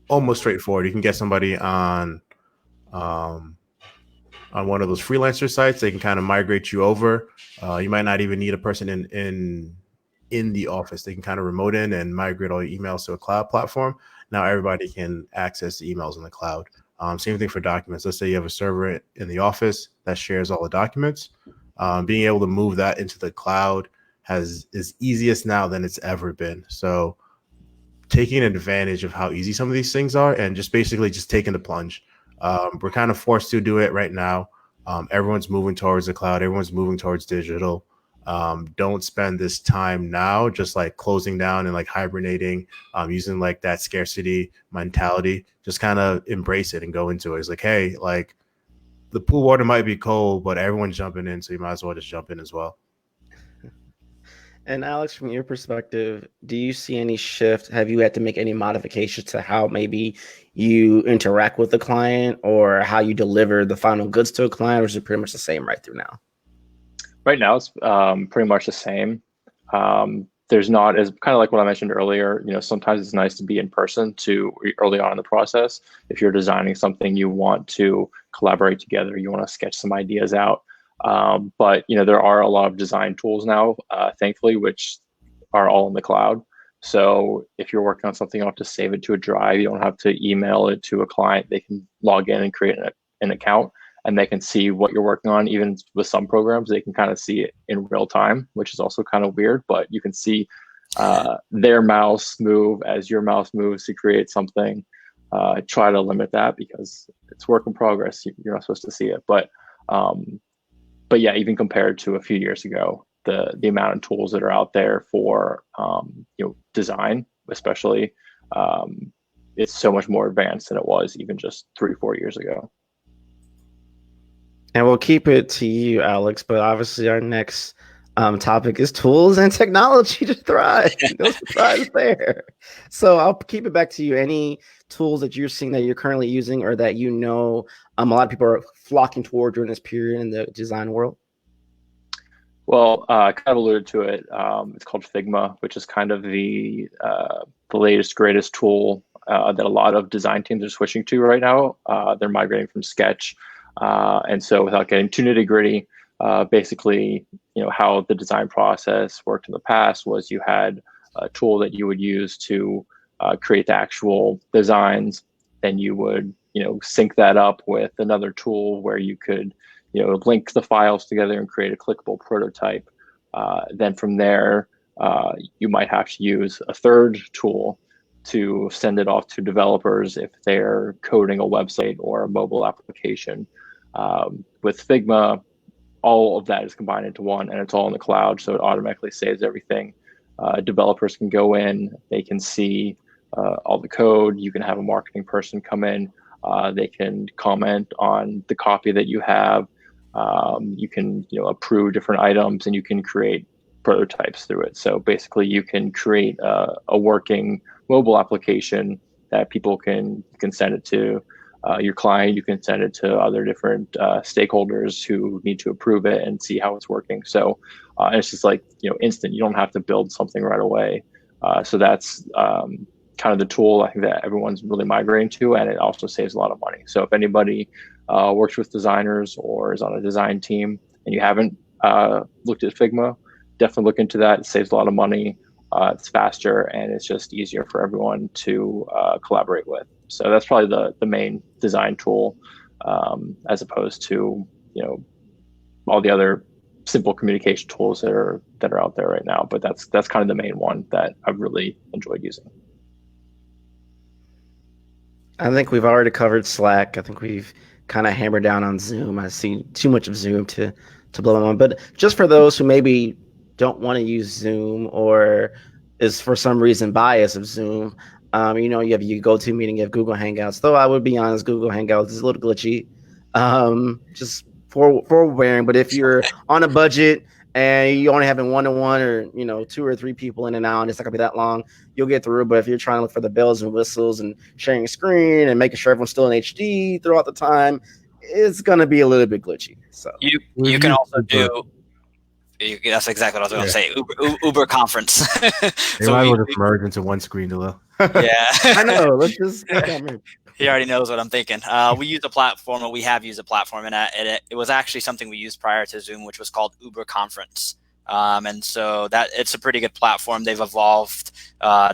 almost straightforward. You can get somebody on one of those freelancer sites. They can kind of migrate you over. You might not even need a person in the office. They can kind of remote in and migrate all your emails to a cloud platform. Now everybody can access the emails in the cloud. Same thing for documents. Let's say you have a server in the office that shares all the documents. Being able to move that into the cloud is easiest now than it's ever been. So taking advantage of how easy some of these things are and just basically just taking the plunge. We're kind of forced to do it right now. Everyone's moving towards the cloud. Everyone's moving towards digital. Don't spend this time now just like closing down and like hibernating, using like that scarcity mentality. Just kind of embrace it and go into it. It's like, hey, like the pool water might be cold, but everyone's jumping in, so you might as well just jump in as well. And Alex, from your perspective, do you see any shift? Have you had to make any modifications to how maybe you interact with the client or how you deliver the final goods to a client, or is it pretty much the same right through now? Right now, it's pretty much the same. There's not, as kind of like what I mentioned earlier, sometimes it's nice to be in person early on in the process. If you're designing something, you want to collaborate together, you want to sketch some ideas out. But there are a lot of design tools now, thankfully, which are all in the cloud. So if you're working on something, you don't have to save it to a drive. You don't have to email it to a client. They can log in and create an account, and they can see what you're working on. Even with some programs, they can kind of see it in real time, which is also kind of weird, but you can see their mouse move as your mouse moves to create something. Try to limit that because it's work in progress. You're not supposed to see it, but yeah, even compared to a few years ago, the amount of tools that are out there for design, especially, it's so much more advanced than it was even just 3-4 years ago. And we'll keep it to you, Alex, but obviously our next topic is tools and technology to thrive. No surprise there. So I'll keep it back to you. Any tools that you're seeing that you're currently using or that a lot of people are flocking toward during this period in the design world? Well, I kind of alluded to it. It's called Figma, which is kind of the latest, greatest tool that a lot of design teams are switching to right now. They're migrating from Sketch. And so without getting too nitty gritty, basically, how the design process worked in the past was you had a tool that you would use to create the actual designs. Then you would, sync that up with another tool where you could, link the files together and create a clickable prototype. Then from there, you might have to use a third tool to send it off to developers if they're coding a website or a mobile application. With Figma, all of that is combined into one, and it's all in the cloud, so it automatically saves everything. Developers can go in, they can see all the code. You can have a marketing person come in, they can comment on the copy that you have. You can approve different items, and you can create prototypes through it. So basically, you can create a working mobile application that people can send it to your client. You can send it to other different stakeholders who need to approve it and see how it's working. So it's just like instant. You don't have to build something right away. So that's kind of the tool I think that everyone's really migrating to, and it also saves a lot of money. So if anybody works with designers or is on a design team and you haven't looked at Figma, definitely look into that. It saves a lot of money. It's faster, and it's just easier for everyone to collaborate with. So that's probably the main design tool, as opposed to all the other simple communication tools that are out there right now. But that's kind of the main one that I've really enjoyed using. I think we've already covered Slack. I think we've kind of hammered down on Zoom. I see too much of Zoom to blow my mind. But just for those who maybe don't want to use Zoom or is for some reason biased of Zoom, you have your GoToMeeting, you have Google Hangouts. Though I would be honest, Google Hangouts is a little glitchy, just for wearing. But if you're on a budget and you only having one-to-one or 2 or 3 people in and out, and it's not gonna be that long, you'll get through. But if you're trying to look for the bells and whistles and sharing a screen and making sure everyone's still in HD throughout the time, it's gonna be a little bit glitchy. So you can also do. That's exactly what I was going to say. Uber conference. They might want to merge into one screen, Daleele. Yeah, I know. Let's just. He already knows what I'm thinking. We use a platform, or we have used a platform, and it was actually something we used prior to Zoom, which was called Uber Conference. And so that it's a pretty good platform. They've evolved.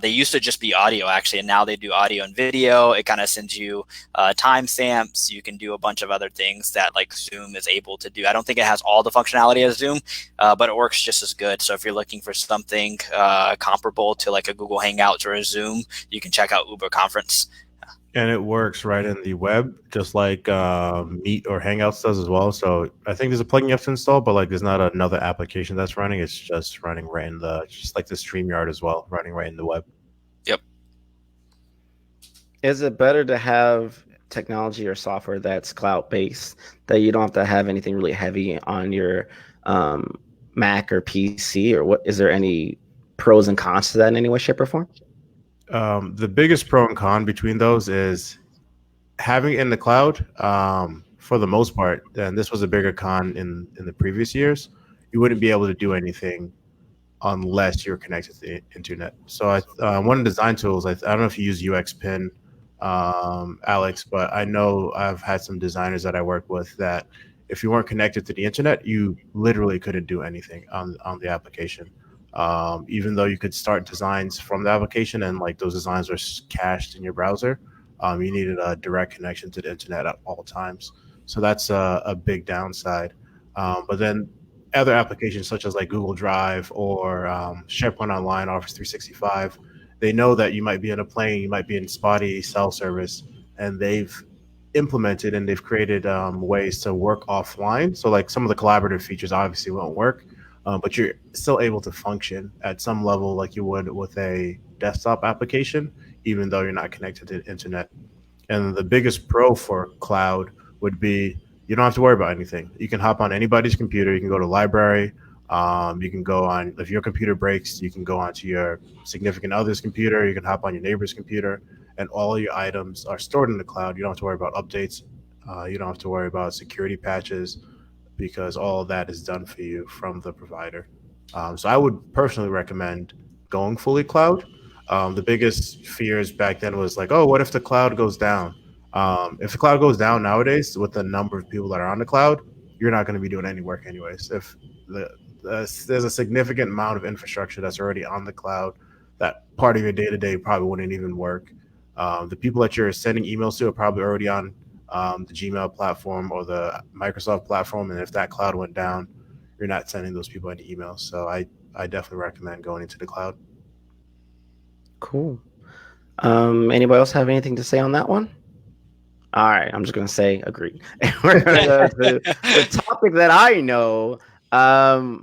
They used to just be audio, actually, and now they do audio and video. It kind of sends you timestamps. You can do a bunch of other things that like Zoom is able to do. I don't think it has all the functionality as Zoom, but it works just as good. So if you're looking for something comparable to like a Google Hangouts or a Zoom, you can check out Uber Conference. And it works right in the web, just like Meet or Hangouts does as well. So I think there's a plugin you have to install, but like there's not another application that's running. It's just running right in just like the StreamYard as well, running right in the web. Yep. Is it better to have technology or software that's cloud-based, that you don't have to have anything really heavy on your Mac or PC, or what? Is there any pros and cons to that in any way, shape, or form? The biggest pro and con between those is having it in the cloud. For the most part, and this was a bigger con in the previous years, you wouldn't be able to do anything unless you're connected to the internet. So one of the design tools, I don't know if you use UXPin, Alex, but I know I've had some designers that I work with that if you weren't connected to the internet, you literally couldn't do anything on the application. Even though you could start designs from the application and like those designs are cached in your browser, you needed a direct connection to the internet at all times. So that's a big downside. But then other applications such as like Google Drive or SharePoint Online, Office 365, they know that you might be in a plane, you might be in spotty cell service, and they've implemented and they've created ways to work offline. So like some of the collaborative features obviously won't work, but you're still able to function at some level like you would with a desktop application, even though you're not connected to the internet. And the biggest pro for cloud would be you don't have to worry about anything. You can hop on anybody's computer. You can go to library. You can go on, if your computer breaks, you can go onto your significant other's computer. You can hop on your neighbor's computer, and all your items are stored in the cloud. You don't have to worry about updates. You don't have to worry about security patches because all of that is done for you from the provider. So I would personally recommend going fully cloud. The biggest fears back then was like, oh, what if the cloud goes down? If the cloud goes down nowadays, with the number of people that are on the cloud, you're not going to be doing any work anyways. If there's a significant amount of infrastructure that's already on the cloud, that part of your day-to-day probably wouldn't even work. The people that you're sending emails to are probably already on the Gmail platform or the Microsoft platform, and if that cloud went down, you're not sending those people any emails. So I definitely recommend going into the cloud. Cool. Anybody else have anything to say on that one? All right, I'm just gonna say agree. We're gonna go to the topic that I know,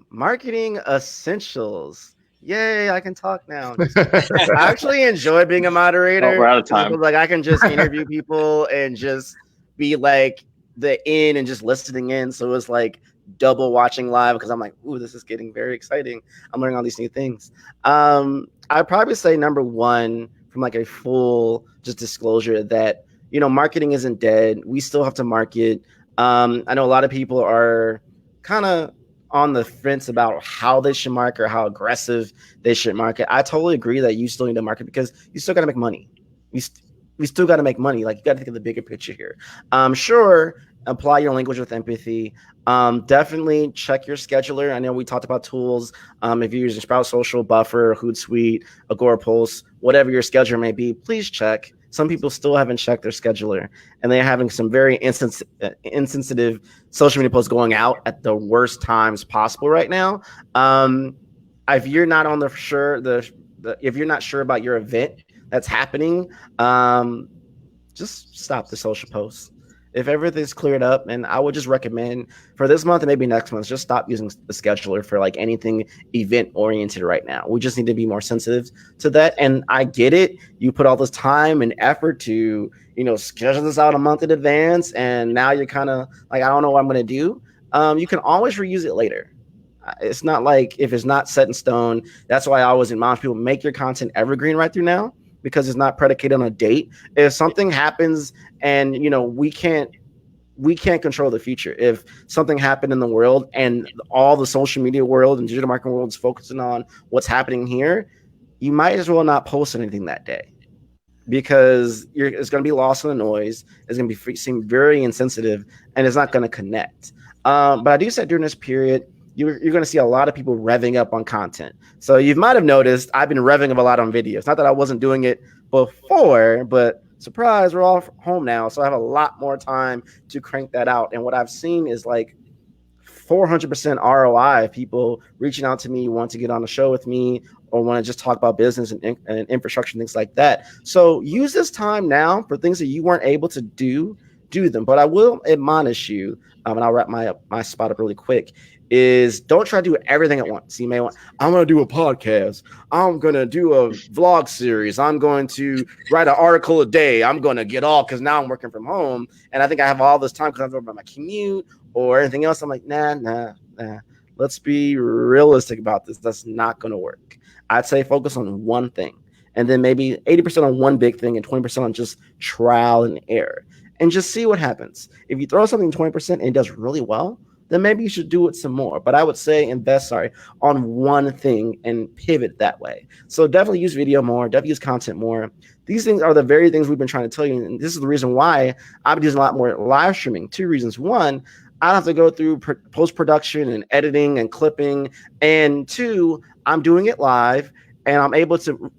marketing essentials. Yay, I can talk now. I actually enjoy being a moderator. Oh, we're out of time. Like I can just interview people and just be like the in and just listening in. So it's like double watching live because I'm like, ooh, this is getting very exciting. I'm learning all these new things. I'd probably say number one, from like a full just disclosure, that marketing isn't dead. We still have to market. I know a lot of people are kind of on the fence about how they should market or how aggressive they should market. I totally agree that you still need to market because you still got to make money. We still got to make money. Like, you got to think of the bigger picture here. Sure, apply your language with empathy. Definitely check your scheduler. I know we talked about tools. If you're using Sprout Social, Buffer, Hootsuite, Agorapulse, whatever your scheduler may be, please check. Some people still haven't checked their scheduler, and they're having some very insensitive social media posts going out at the worst times possible right now. If you're not on if you're not sure about your event that's happening, just stop the social posts. If everything's cleared up, and I would just recommend for this month and maybe next month, just stop using the scheduler for like anything event oriented right now. We just need to be more sensitive to that. And I get it. You put all this time and effort to, schedule this out a month in advance. And now you're kind of like, I don't know what I'm going to do. You can always reuse it later. It's not like if it's not set in stone. That's why I always admonish people, make your content evergreen right through now, because it's not predicated on a date. If something happens and we can't control the future. If something happened in the world and all the social media world and digital marketing world is focusing on what's happening here, you might as well not post anything that day, because it's going to be lost in the noise. It's going to seem very insensitive, and it's not going to connect. But I do say during this period, you're going to see a lot of people revving up on content. So you might have noticed I've been revving up a lot on videos. Not that I wasn't doing it before, but surprise, we're all home now. So I have a lot more time to crank that out. And what I've seen is like 400% ROI of people reaching out to me, want to get on a show with me, or want to just talk about business and infrastructure and things like that. So use this time now for things that you weren't able to do them. But I will admonish you, and I'll wrap my spot up really quick, is don't try to do everything at once. You may want, I'm going to do a podcast. I'm going to do a vlog series. I'm going to write an article a day. I'm going to get all, because now I'm working from home. And I think I have all this time because I'm talking about my commute or anything else. I'm like, nah. Let's be realistic about this. That's not going to work. I'd say focus on one thing, and then maybe 80% on one big thing and 20% on just trial and error, and just see what happens. If you throw something 20% and it does really well, then maybe you should do it some more. But I would say invest on one thing and pivot that way. So definitely use video more, definitely use content more. These things are the very things we've been trying to tell you. And this is the reason why I've been using a lot more live streaming. Two reasons. One, I don't have to go through post-production and editing and clipping. And two, I'm doing it live, and I'm able to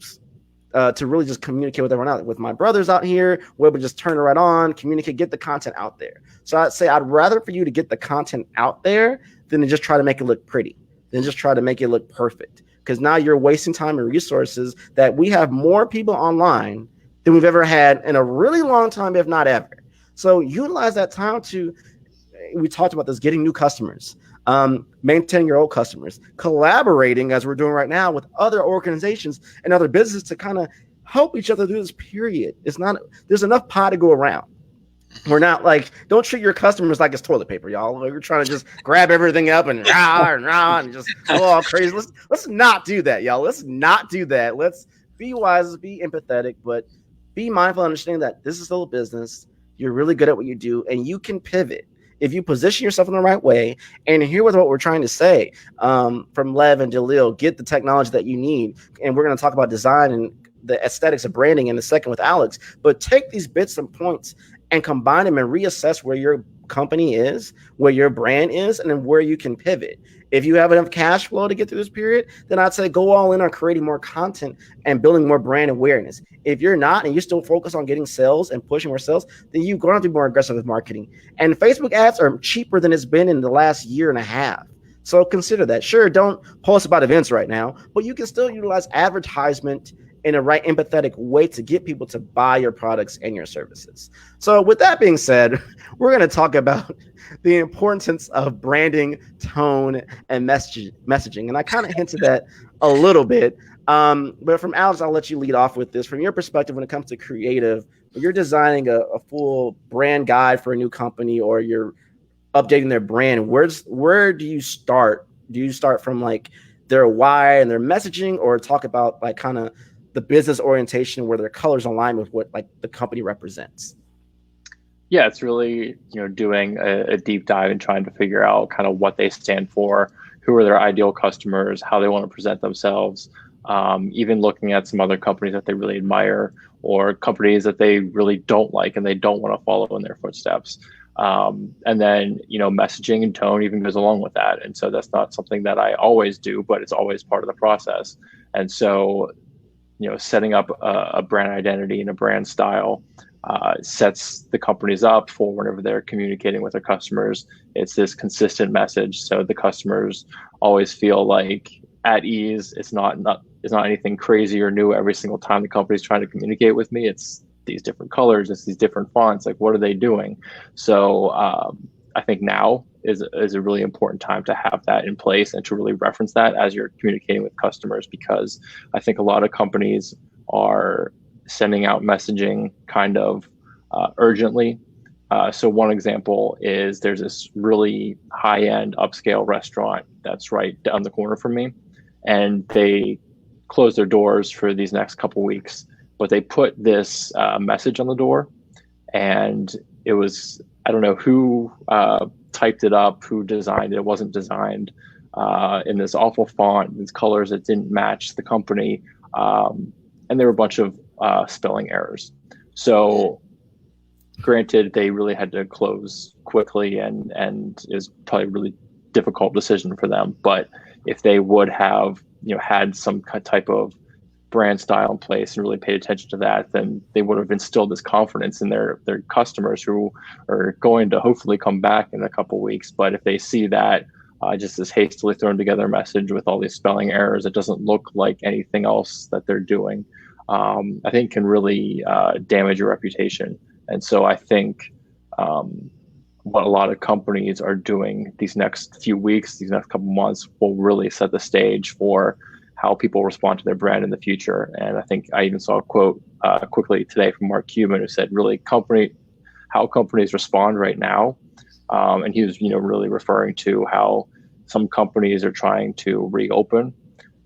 really just communicate with everyone out. With my brothers out here, we're able to just turn it right on, communicate, get the content out there. So I'd say I'd rather for you to get the content out there than to just try to make it look pretty, than just try to make it look perfect. Because now you're wasting time and resources that we have more people online than we've ever had in a really long time, if not ever. So utilize that time to, we talked about this, getting new customers, maintaining your old customers, collaborating as we're doing right now with other organizations and other businesses to kind of help each other through this period. There's enough pie to go around. We're not like, don't treat your customers like it's toilet paper, y'all. We're trying to just grab everything up and and just go all crazy. Let's not do that, y'all. Let's not do that. Let's be wise, be empathetic, but be mindful, understanding that this is still a business. You're really good at what you do, and you can pivot if you position yourself in the right way. And here with what we're trying to say from Lev and Daleele, get the technology that you need. And we're going to talk about design and the aesthetics of branding in a second with Alex. But take these bits and points and combine them and reassess where your company is, where your brand is, and then where you can pivot. If you have enough cash flow to get through this period, then I'd say go all in on creating more content and building more brand awareness. If you're not, and you still focus on getting sales and pushing more sales, then you're going to have to be more aggressive with marketing. And Facebook ads are cheaper than it's been in the last year and a half. So consider that. Sure, don't post about events right now, but you can still utilize advertisement in a right empathetic way to get people to buy your products and your services. So with that being said, we're going to talk about the importance of branding, tone, and messaging. And I kind of hinted at a little bit, but from Alex, I'll let you lead off with this. From your perspective, when it comes to creative, when you're designing a full brand guide for a new company or you're updating their brand, where do you start? Do you start from like their why and their messaging, or talk about like kind of the business orientation where their colors align with what like the company represents? Yeah, it's really, doing a deep dive and trying to figure out kind of what they stand for, who are their ideal customers, how they want to present themselves, even looking at some other companies that they really admire or companies that they really don't like and they don't want to follow in their footsteps. And then, messaging and tone even goes along with that. And so that's not something that I always do, but it's always part of the process. And so, setting up a brand identity and a brand style sets the companies up for whenever they're communicating with their customers. It's this consistent message, so the customers always feel like at ease. It's not anything crazy or new every single time the company's trying to communicate with me. It's these different colors, it's these different fonts. Like, what are they doing? So I think now is a really important time to have that in place and to really reference that as you're communicating with customers, because I think a lot of companies are sending out messaging kind of urgently. So one example is there's this really high-end upscale restaurant that's right down the corner from me, and they close their doors for these next couple weeks, but they put this message on the door, and it was, I don't know who typed it up, who designed it. It wasn't designed in this awful font, these colors that didn't match the company, and there were a bunch of spelling errors. So granted, they really had to close quickly, and it was probably a really difficult decision for them. But if they would have had some type of brand style in place and really paid attention to that, then they would have instilled this confidence in their customers who are going to hopefully come back in a couple of weeks. But if they see that just this hastily thrown together message with all these spelling errors, it doesn't look like anything else that they're doing, I think can really damage your reputation. And so I think what a lot of companies are doing these next few weeks, these next couple months, will really set the stage for how people respond to their brand in the future. And I think I even saw a quote quickly today from Mark Cuban, who said, really, how companies respond right now. And he was, really referring to how some companies are trying to reopen,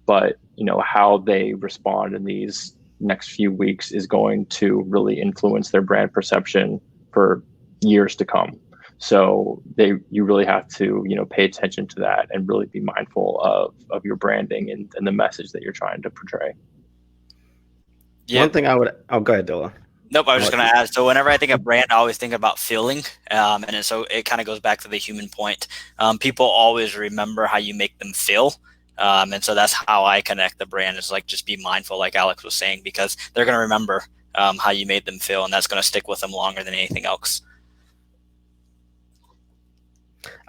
but, how they respond in these next few weeks is going to really influence their brand perception for years to come. So you really have to, pay attention to that and really be mindful of your branding and the message that you're trying to portray. Yeah. One thing go ahead, Daleele. Nope, I was just going to add. So whenever I think of brand, I always think about feeling. And so it kind of goes back to the human point. People always remember how you make them feel. And so that's how I connect the brand, is like, just be mindful, like Alex was saying, because they're going to remember how you made them feel, and that's going to stick with them longer than anything else.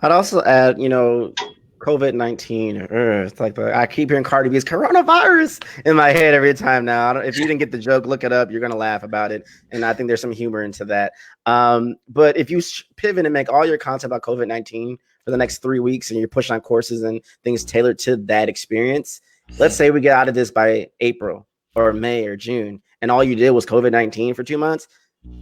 I'd also add, COVID-19. It's like I keep hearing Cardi B's coronavirus in my head every time now. If you didn't get the joke, look it up. You're going to laugh about it. And I think there's some humor into that. But if you pivot and make all your content about COVID-19 for the next 3 weeks, and you're pushing on courses and things tailored to that experience, let's say we get out of this by April or May or June, and all you did was COVID-19 for 2 months,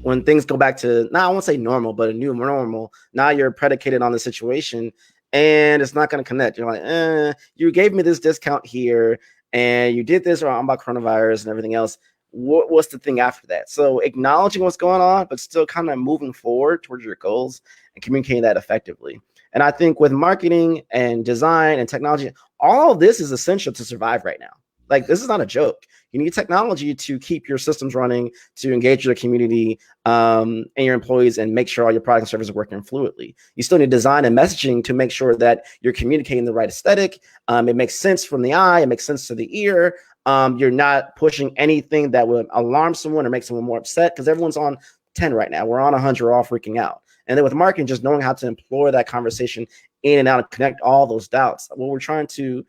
when things go back to, now I won't say normal, but a new normal, now you're predicated on the situation and it's not going to connect. You're like, you gave me this discount here and you did this around about coronavirus and everything else. What's the thing after that? So acknowledging what's going on, but still kind of moving forward towards your goals and communicating that effectively. And I think with marketing and design and technology, all of this is essential to survive right now. Like, this is not a joke. You need technology to keep your systems running, to engage your community and your employees, and make sure all your products and services are working fluidly. You still need design and messaging to make sure that you're communicating the right aesthetic. It makes sense from the eye. It makes sense to the ear. You're not pushing anything that would alarm someone or make someone more upset, because everyone's on 10 right now. We're on 100. We're all freaking out. And then with marketing, just knowing how to employ that conversation in and out and connect all those doubts. What we're trying to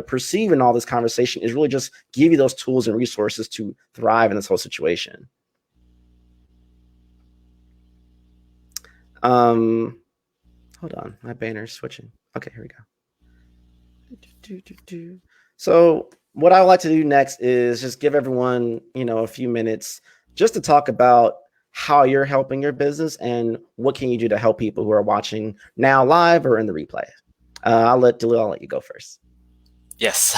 perceive in all this conversation is really just give you those tools and resources to thrive in this whole situation. Hold on, my banner's switching. Okay, here we go. So what I would like to do next is just give everyone, a few minutes just to talk about how you're helping your business and what can you do to help people who are watching now live or in the replay. I'll let you go first. Yes.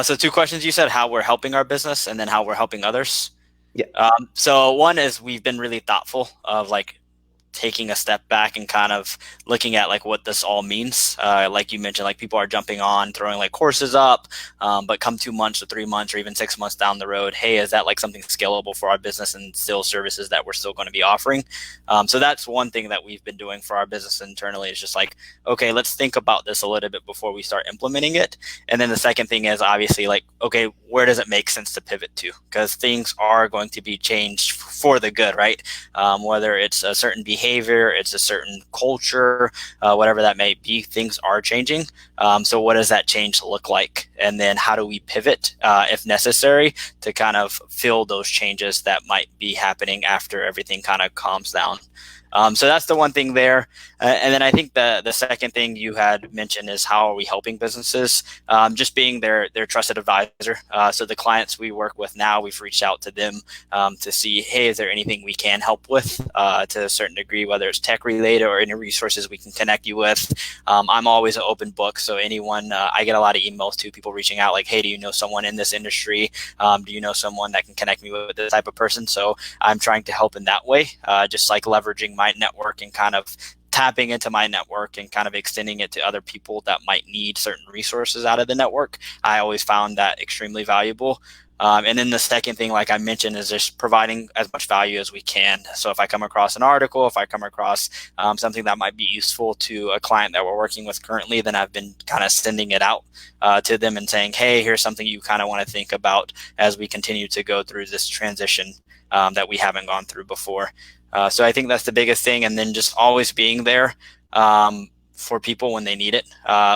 So 2 questions. You said how we're helping our business and then how we're helping others. Yeah. So one is we've been really thoughtful of taking a step back and kind of looking at what this all means. Like you mentioned, people are jumping on, throwing courses up, but come 2 months or 3 months or even 6 months down the road, hey, is that something scalable for our business and still services that we're still going to be offering? So that's one thing that we've been doing for our business internally, is just okay, let's think about this a little bit before we start implementing it. And then the second thing is obviously okay, where does it make sense to pivot to? Because things are going to be changed for the good, right? Whether it's a certain behavior, it's a certain culture, whatever that may be, things are changing. So what does that change look like? And then how do we pivot, if necessary, to kind of fill those changes that might be happening after everything kind of calms down? So that's the one thing there. And then I think the second thing you had mentioned is how are we helping businesses? Just being their trusted advisor. So the clients we work with now, we've reached out to them to see, hey, is there anything we can help with to a certain degree, whether it's tech related or any resources we can connect you with. I'm always an open book. So anyone, I get a lot of emails too, people reaching out hey, do you know someone in this industry? Do you know someone that can connect me with this type of person? So I'm trying to help in that way, just leveraging my network and kind of tapping into my network and kind of extending it to other people that might need certain resources out of the network. I always found that extremely valuable. And then the second thing, like I mentioned, is just providing as much value as we can. So if I come across an article, if I come across something that might be useful to a client that we're working with currently, then I've been kind of sending it out to them and saying, hey, here's something you kind of want to think about as we continue to go through this transition that we haven't gone through before. So I think that's the biggest thing. And then just always being there for people when they need it.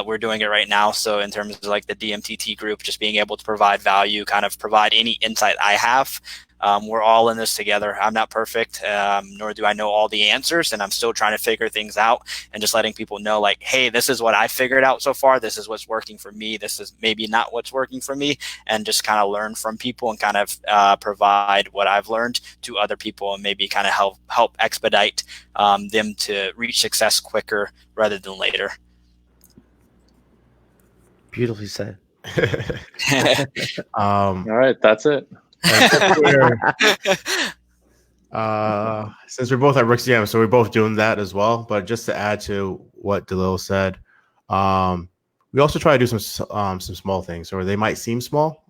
We're doing it right now. So in terms of the DMTT group, just being able to provide value, kind of provide any insight I have. We're all in this together. I'm not perfect, nor do I know all the answers, and I'm still trying to figure things out, and just letting people know hey, this is what I figured out so far. This is what's working for me. This is maybe not what's working for me, and just kind of learn from people and kind of provide what I've learned to other people, and maybe kind of help expedite them to reach success quicker rather than later. Beautifully said. All right, that's it. Since we're both at Rooks Jam, so we're both doing that as well. But just to add to what Daleele said, we also try to do some small things, or they might seem small.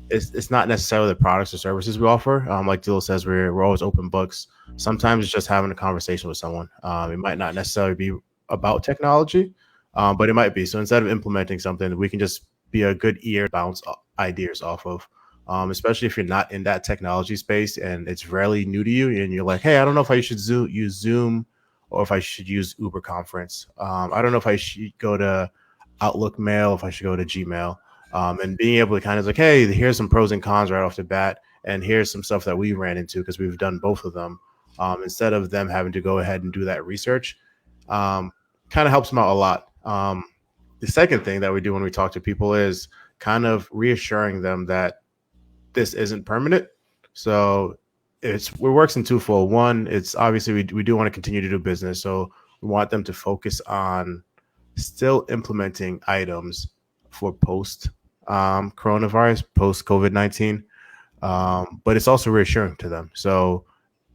It's not necessarily the products or services we offer. Like Daleele says, we're always open books. Sometimes it's just having a conversation with someone. It might not necessarily be about technology, but it might be. So instead of implementing something, we can just be a good ear to bounce ideas off of. Especially if you're not in that technology space and it's rarely new to you, and you're like, hey, I don't know if I should use Zoom or if I should use Uber Conference. I don't know if I should go to Outlook Mail, if I should go to Gmail. And being able to kind of hey, here's some pros and cons right off the bat, and here's some stuff that we ran into because we've done both of them. Instead of them having to go ahead and do that research, kind of helps them out a lot. The second thing that we do when we talk to people is kind of reassuring them that this isn't permanent. So it works in twofold. One, it's obviously we do want to continue to do business, so we want them to focus on still implementing items for post coronavirus, post COVID-19. But it's also reassuring to them. So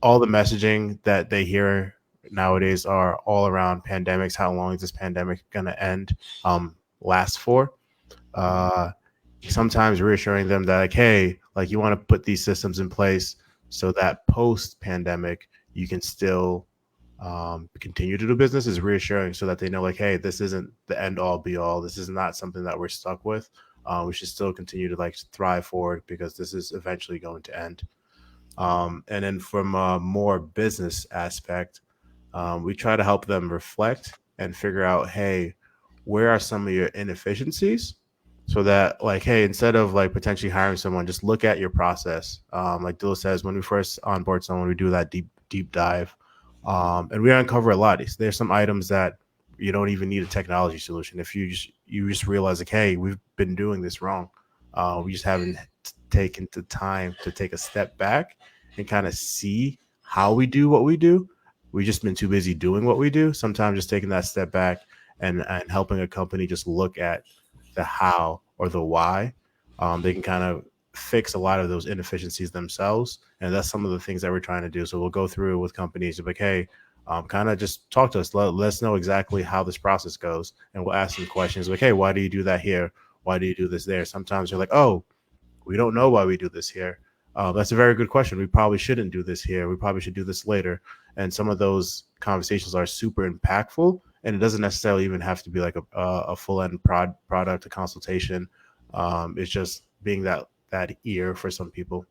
all the messaging that they hear nowadays are all around pandemics. How long is this pandemic going to end? Last for? Sometimes reassuring them that, like, hey, like, you want to put these systems in place so that post pandemic you can still continue to do business, is reassuring, so that they know, like, hey, this isn't the end all be all. This is not something that we're stuck with. We should still continue to like thrive forward, because this is eventually going to end. And then from a more business aspect, we try to help them reflect and figure out, hey, where are some of your inefficiencies? So that, like, hey, instead of like potentially hiring someone, just look at your process. Like Daleele says, when we first onboard someone, we do that deep dive, and we uncover a lot. There's some items that you don't even need a technology solution. If you just realize, like, hey, we've been doing this wrong. We just haven't taken the time to take a step back and kind of see how we do what we do. We've just been too busy doing what we do. Sometimes just taking that step back and helping a company just look at the how or the why, they can kind of fix a lot of those inefficiencies themselves. And that's some of the things that we're trying to do. So we'll go through with companies like, hey, kind of just talk to us. Let us know exactly how this process goes. And we'll ask them questions like, hey, why do you do that here? Why do you do this there? Sometimes you're like, oh, we don't know why we do this here. That's a very good question. We probably shouldn't do this here. We probably should do this later. And some of those conversations are super impactful. And it doesn't necessarily even have to be like a full-end product, a consultation. It's just being that ear for some people.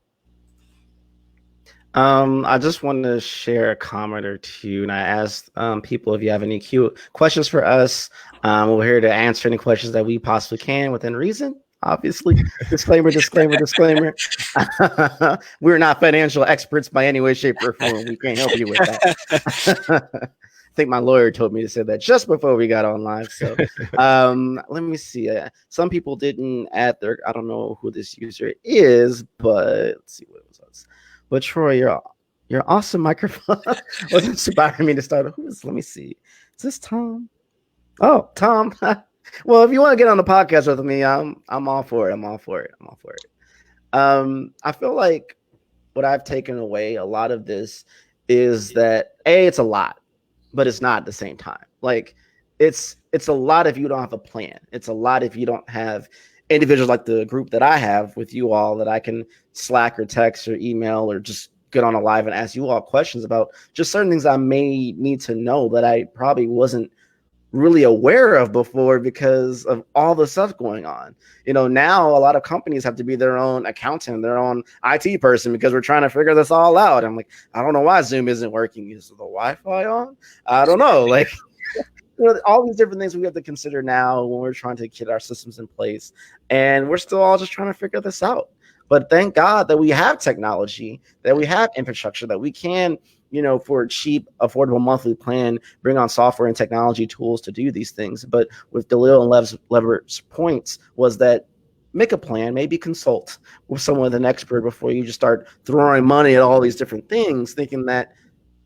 I just want to share a comment or two, and I asked people if you have any questions for us. We're here to answer any questions that we possibly can within reason. Obviously, disclaimer. We're not financial experts by any way, shape, or form. We can't help you with that. I think my lawyer told me to say that just before we got on live. So let me see. Some people didn't add their, I don't know who this user is, but let's see what it was. But Troy, your awesome microphone wasn't inspiring me to start. Let me see. Is this Tom? Oh, Tom. Well, if you want to get on the podcast with me, I'm all for it. I'm all for it. I feel like what I've taken away a lot of this is that it's a lot, but it's not at the same time. Like it's a lot if you don't have a plan. It's a lot if you don't have individuals like the group that I have with you all that I can Slack or text or email or just get on a live and ask you all questions about just certain things I may need to know that I probably wasn't really aware of before because of all the stuff going on. You know, now a lot of companies have to be their own accountant, their own IT person, because we're trying to figure this all out. I'm like, I don't know why Zoom isn't working. Is the Wi-Fi on? I don't know. Like, you know, all these different things we have to consider now when we're trying to get our systems in place. And we're still all just trying to figure this out. But thank God that we have technology, that we have infrastructure, that we can, you know, for a cheap, affordable monthly plan, bring on software and technology tools to do these things. But with Daleele and Levbert's points was that make a plan, maybe consult with someone with an expert before you just start throwing money at all these different things, thinking that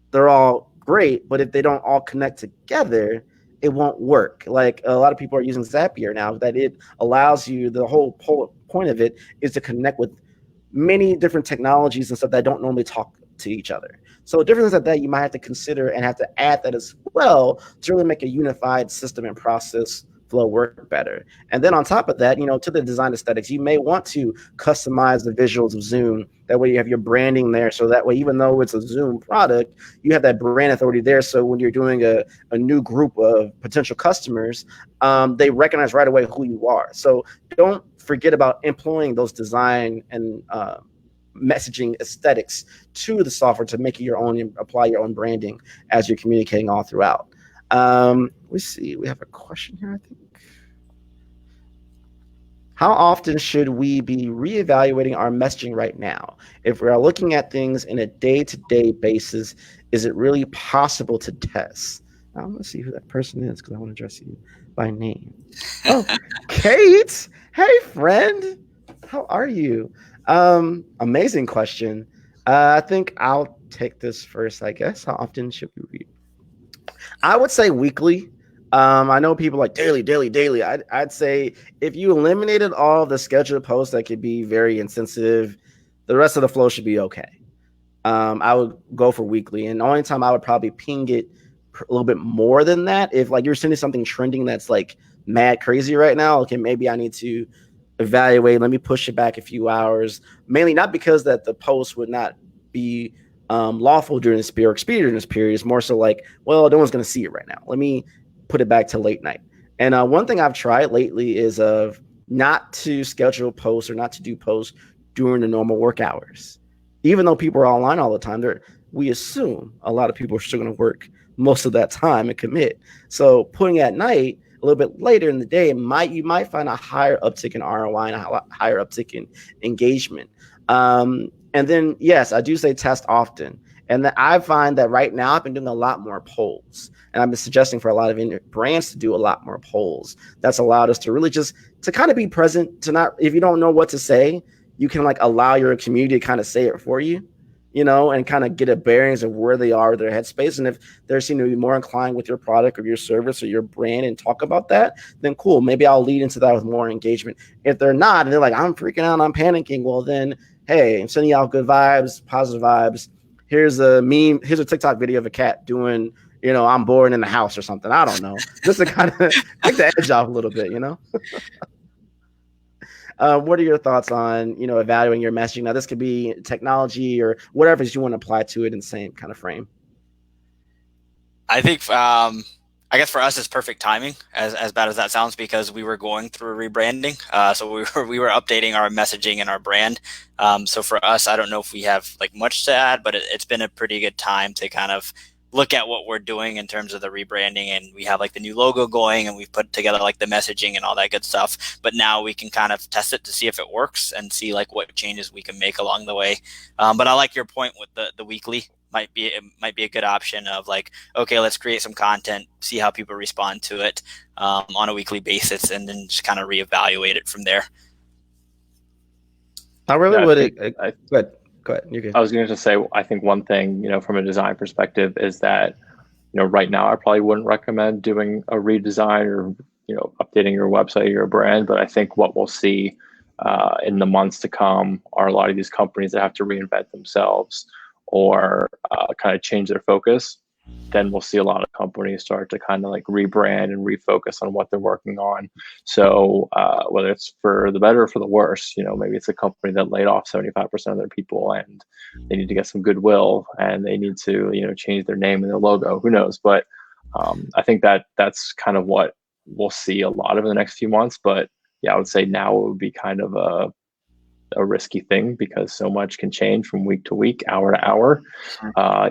they're all great, but if they don't all connect together, it won't work. Like a lot of people are using Zapier now, that it allows you, the whole point of it is to connect with many different technologies and stuff that don't normally talk to each other. So different things like that you might have to consider and have to add that as well to really make a unified system and process flow work better. And then on top of that, you know, to the design aesthetics, you may want to customize the visuals of Zoom. That way you have your branding there. So that way, even though it's a Zoom product, you have that brand authority there. So when you're doing a new group of potential customers, they recognize right away who you are. So don't forget about employing those design and messaging aesthetics to the software to make it your own and apply your own branding as you're communicating all throughout. Let's see, we have a question here, I think. How often should we be reevaluating our messaging right now? If we are looking at things in a day-to-day basis, is it really possible to test? Now, I'm going to see who that person is because I want to address you by name. Oh, Kate. Hey, friend. How are you? Amazing question. I think I'll take this first, I guess. How often should we read? I would say weekly. I know people like daily, daily, daily. I'd say if you eliminated all of the scheduled posts that could be very insensitive, the rest of the flow should be okay. I would go for weekly, and the only time I would probably ping it a little bit more than that, if like you're sending something trending that's like mad crazy right now, okay, maybe I need to evaluate. Let me push it back a few hours. Mainly not because that the post would not be lawful during this period or expedient during this period. It's more so like, well, no one's going to see it right now. Let me put it back to late night. And one thing I've tried lately is of not to schedule posts or not to do posts during the normal work hours. Even though people are online all the time, we assume a lot of people are still going to work most of that time and commit. So putting at night, a little bit later in the day, you might find a higher uptick in ROI and a higher uptick in engagement. And then, yes, I do say test often. And I find that right now I've been doing a lot more polls. And I've been suggesting for a lot of brands to do a lot more polls. That's allowed us to really just to kind of be present, to not, if you don't know what to say, you can like allow your community to kind of say it for you, and kind of get a bearings of where they are, their headspace. And if they seem to be more inclined with your product or your service or your brand and talk about that, then cool. Maybe I'll lead into that with more engagement. If they're not, and they're like, I'm freaking out, I'm panicking, well then, hey, I'm sending out good vibes, positive vibes. Here's a meme, here's a TikTok video of a cat doing, I'm bored in the house or something. I don't know. Just to kind of take the edge off a little bit, What are your thoughts on, evaluating your messaging? Now, this could be technology or whatever you want to apply to it in the same kind of frame. I think, I guess for us, it's perfect timing, as bad as that sounds, because we were going through rebranding. So we were updating our messaging and our brand. So for us, I don't know if we have like much to add, but it's been a pretty good time to kind of look at what we're doing in terms of the rebranding, and we have like the new logo going, and we've put together like the messaging and all that good stuff. But now we can kind of test it to see if it works and see like what changes we can make along the way. But I like your point with the weekly. Might be a good option of like, okay, let's create some content, see how people respond to it on a weekly basis, and then just kind of reevaluate it from there. I really would. Go ahead. You're good. I was going to say, I think one thing, from a design perspective is that, right now I probably wouldn't recommend doing a redesign or, updating your website or your brand. But I think what we'll see in the months to come are a lot of these companies that have to reinvent themselves or kind of change their focus. Then we'll see a lot of companies start to kind of like rebrand and refocus on what they're working on. So whether it's for the better or for the worse, maybe it's a company that laid off 75% of their people and they need to get some goodwill and they need to, change their name and their logo. Who knows? But I think that's kind of what we'll see a lot of in the next few months. But yeah, I would say now it would be kind of a risky thing because so much can change from week to week, hour to hour.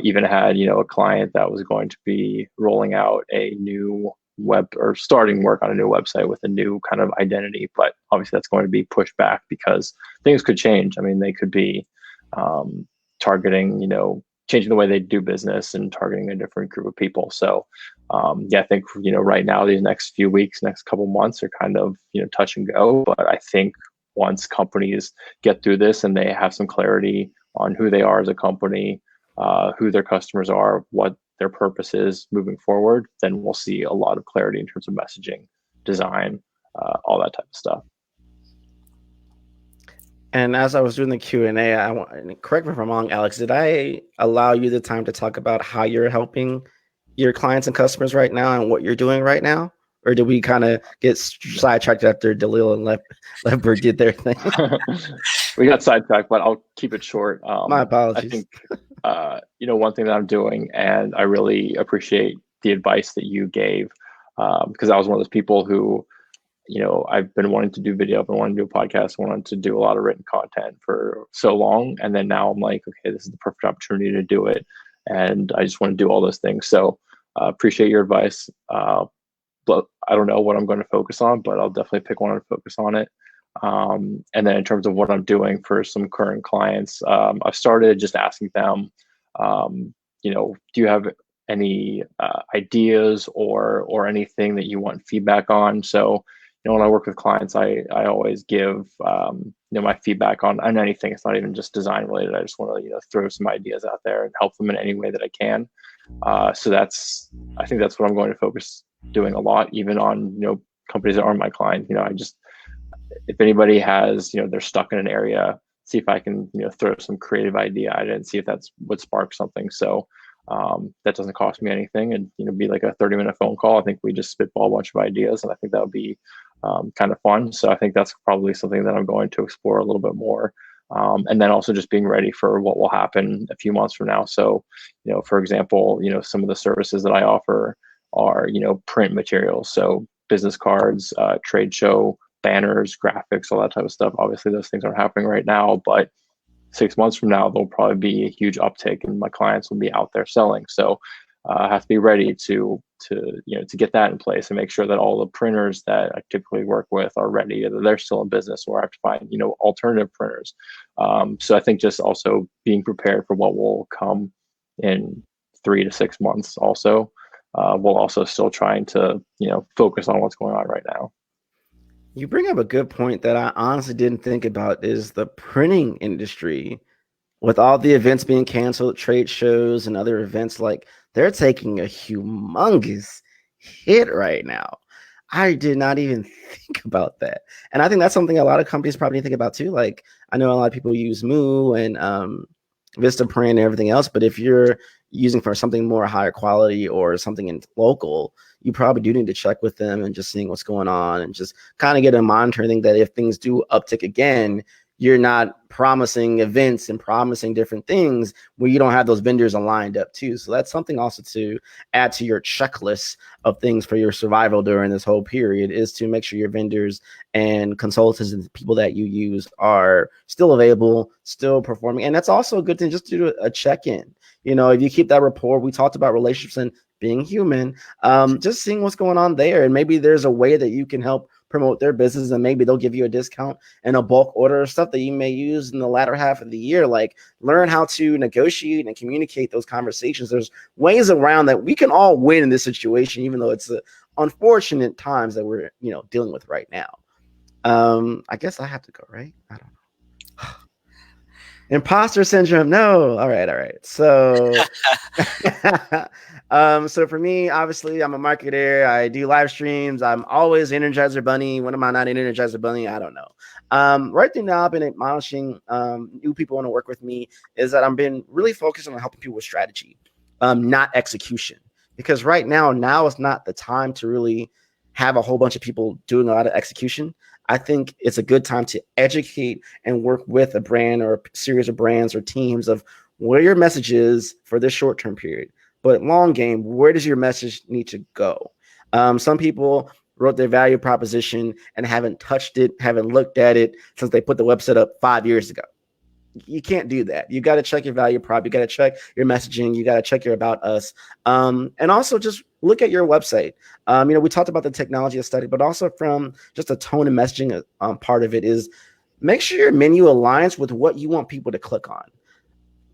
Even had, a client that was going to be rolling out a new web or starting work on a new website with a new kind of identity, but obviously that's going to be pushed back because things could change. I mean, they could be targeting, changing the way they do business and targeting a different group of people. So I think, right now, these next few weeks, next couple months are kind of, touch and go, but I think once companies get through this and they have some clarity on who they are as a company, who their customers are, what their purpose is moving forward, then we'll see a lot of clarity in terms of messaging, design, all that type of stuff. And as I was doing the Q&A, correct me if I'm wrong, Alex, did I allow you the time to talk about how you're helping your clients and customers right now and what you're doing right now? Or did we kind of get sidetracked after Daleele and Levbert did their thing? We got sidetracked, but I'll keep it short. My apologies. I think, one thing that I'm doing, and I really appreciate the advice that you gave, because I was one of those people who, I've been wanting to do video, I've been wanting to do a podcast, wanted to do a lot of written content for so long. And then now I'm like, okay, this is the perfect opportunity to do it. And I just want to do all those things. So appreciate your advice. But I don't know what I'm going to focus on, but I'll definitely pick one and focus on it. And then in terms of what I'm doing for some current clients, I've started just asking them, do you have any ideas or anything that you want feedback on? So, when I work with clients, I always give my feedback on anything. It's not even just design related. I just want to throw some ideas out there and help them in any way that I can. So I think that's what I'm going to focus doing a lot, even on companies that aren't my client. If anybody has they're stuck in an area, see if I can throw some creative idea at it and see if that's would spark something. So that doesn't cost me anything, and be like a 30-minute phone call. I think we just spitball a bunch of ideas, and I think that would be kind of fun. So I think that's probably something that I'm going to explore a little bit more. And then also just being ready for what will happen a few months from now. So, for example, some of the services that I offer are, print materials. So business cards, trade show, banners, graphics, all that type of stuff. Obviously those things aren't happening right now, but 6 months from now, there'll probably be a huge uptake and my clients will be out there selling. So I have to be ready to get that in place and make sure that all the printers that I typically work with are ready, that they're still in business, or I have to find, alternative printers. So I think just also being prepared for what will come in 3 to 6 months also, while also still trying to, focus on what's going on right now. You bring up a good point that I honestly didn't think about, is the printing industry. With all the events being canceled, trade shows and other events, like, they're taking a humongous hit right now. I did not even think about that. And I think that's something a lot of companies probably think about too. Like, I know a lot of people use Moo and Vistaprint and everything else, but if you're using for something more higher quality or something in local, you probably do need to check with them and just seeing what's going on and just kind of get a monitoring that if things do uptick again, you're not promising events and promising different things where you don't have those vendors lined up too. So that's something also to add to your checklist of things for your survival during this whole period, is to make sure your vendors and consultants and people that you use are still available, still performing. And that's also a good thing, just to do a check-in. If you keep that rapport, we talked about relationships and being human, just seeing what's going on there. And maybe there's a way that you can help promote their business, and maybe they'll give you a discount and a bulk order of stuff that you may use in the latter half of the year. Like, learn how to negotiate and communicate those conversations. There's ways around that. We can all win in this situation, even though it's the unfortunate times that we're dealing with right now. I guess I have to go, right? I don't know. Imposter syndrome. No. All right. So, so for me, obviously, I'm a marketer. I do live streams. I'm always Energizer Bunny. When am I not an Energizer Bunny? I don't know. Right now, I've been admonishing new people want to work with me, is that I've been really focused on helping people with strategy, not execution. Because right now is not the time to really have a whole bunch of people doing a lot of execution. I think it's a good time to educate and work with a brand or a series of brands or teams of where your message is for this short-term period. But long game, where does your message need to go? Some people wrote their value proposition and haven't touched it, haven't looked at it since they put the website up 5 years ago. You can't do that. You got to check your value prop. You got to check your messaging. You got to check your about us. And also just look at your website. We talked about the technology study, but also from just a tone and messaging part of it is make sure your menu aligns with what you want people to click on.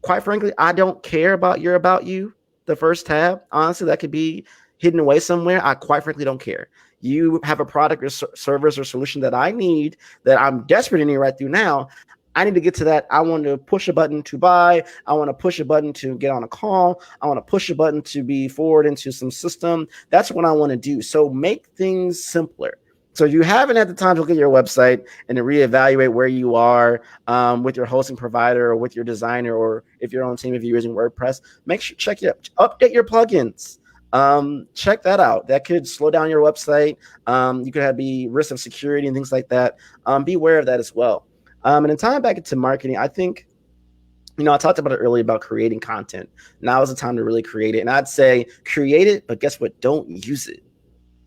Quite frankly, I don't care about your about you, the first tab. Honestly, that could be hidden away somewhere. I quite frankly don't care. You have a product or service or solution that I need, that I'm desperate in need right through now. I need to get to that. I want to push a button to buy. I want to push a button to get on a call. I want to push a button to be forward into some system. That's what I want to do. So make things simpler. So you haven't had the time to look at your website and to reevaluate where you are with your hosting provider or with your designer, or if you're on team, if you're using WordPress, make sure update your plugins. Check that out. That could slow down your website. You could be risk of security and things like that. Be aware of that as well. And then tying back into marketing, I think, I talked about it earlier about creating content. Now is the time to really create it. And I'd say create it, but guess what? Don't use it.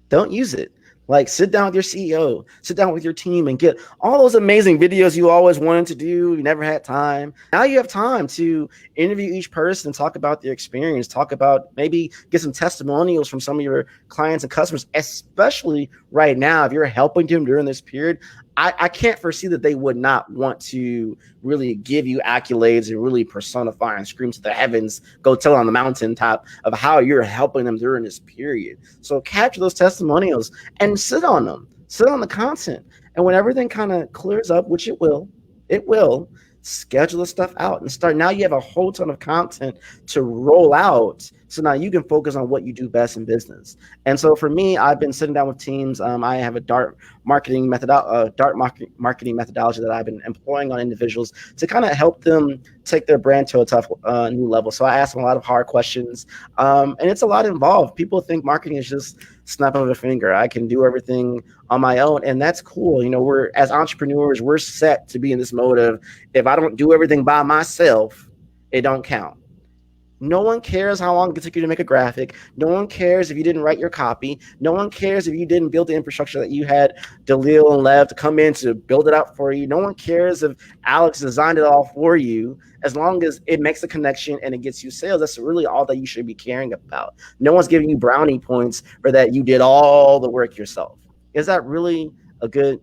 Don't use it. Like, sit down with your CEO, sit down with your team and get all those amazing videos you always wanted to do. You never had time. Now you have time to interview each person and talk about their experience, talk about maybe get some testimonials from some of your clients and customers, especially right now. If you're helping them during this period, I can't foresee that they would not want to really give you accolades and really personify and scream to the heavens, go tell on the mountaintop of how you're helping them during this period. So capture those testimonials and sit on them. sit on the content. And when everything kind of clears up, which it will, schedule the stuff out and start. Now you have a whole ton of content to roll out. So now you can focus on what you do best in business. And so for me, I've been sitting down with teams. I have a marketing marketing methodology that I've been employing on individuals to kind of help them take their brand to a tough new level. So I ask them a lot of hard questions, and it's a lot involved. People think marketing is just snap of a finger. I can do everything on my own, and that's cool. You know, we're as entrepreneurs, we're set to be in this mode of if I don't do everything by myself, it don't count. No one cares how long it took you to make a graphic. No one cares if you didn't write your copy. No one cares if you didn't build the infrastructure that you had Daleele and Lev to come in to build it out for you. No one cares if Alex designed it all for you. As long as it makes a connection and it gets you sales, that's really all that you should be caring about. No one's giving you brownie points for that you did all the work yourself. Is that really a good,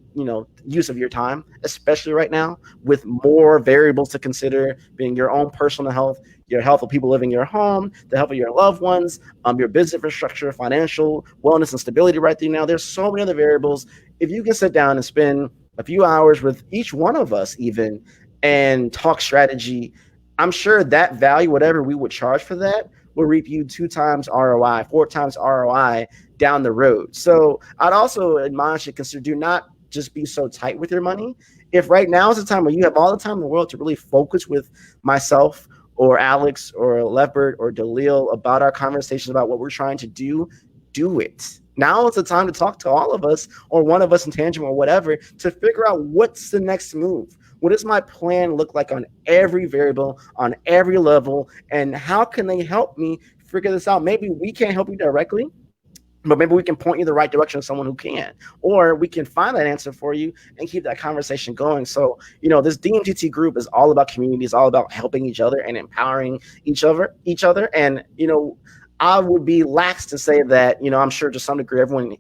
use of your time, especially right now with more variables to consider, being your own personal health, your health of people living in your home, the health of your loved ones, your business infrastructure, financial wellness and stability right there now. There's so many other variables. If you can sit down and spend a few hours with each one of us even and talk strategy, I'm sure that value, whatever we would charge for that, will reap you 2 times ROI, 4 times ROI down the road. So I'd also admonish you to consider, do not just be so tight with your money. If right now is the time where you have all the time in the world to really focus with myself or Alex or Levbert or Daleele about our conversations about what we're trying to do it. Now is the time to talk to all of us or one of us in tandem or whatever to figure out what's the next move. What does my plan look like on every variable, on every level, and how can they help me figure this out? Maybe we can't help you directly, but maybe we can point you the right direction of someone who can, or we can find that answer for you and keep that conversation going. So, this DMTT group is all about community. It's all about helping each other and empowering each other. And, I would be lax to say that, I'm sure to some degree, everyone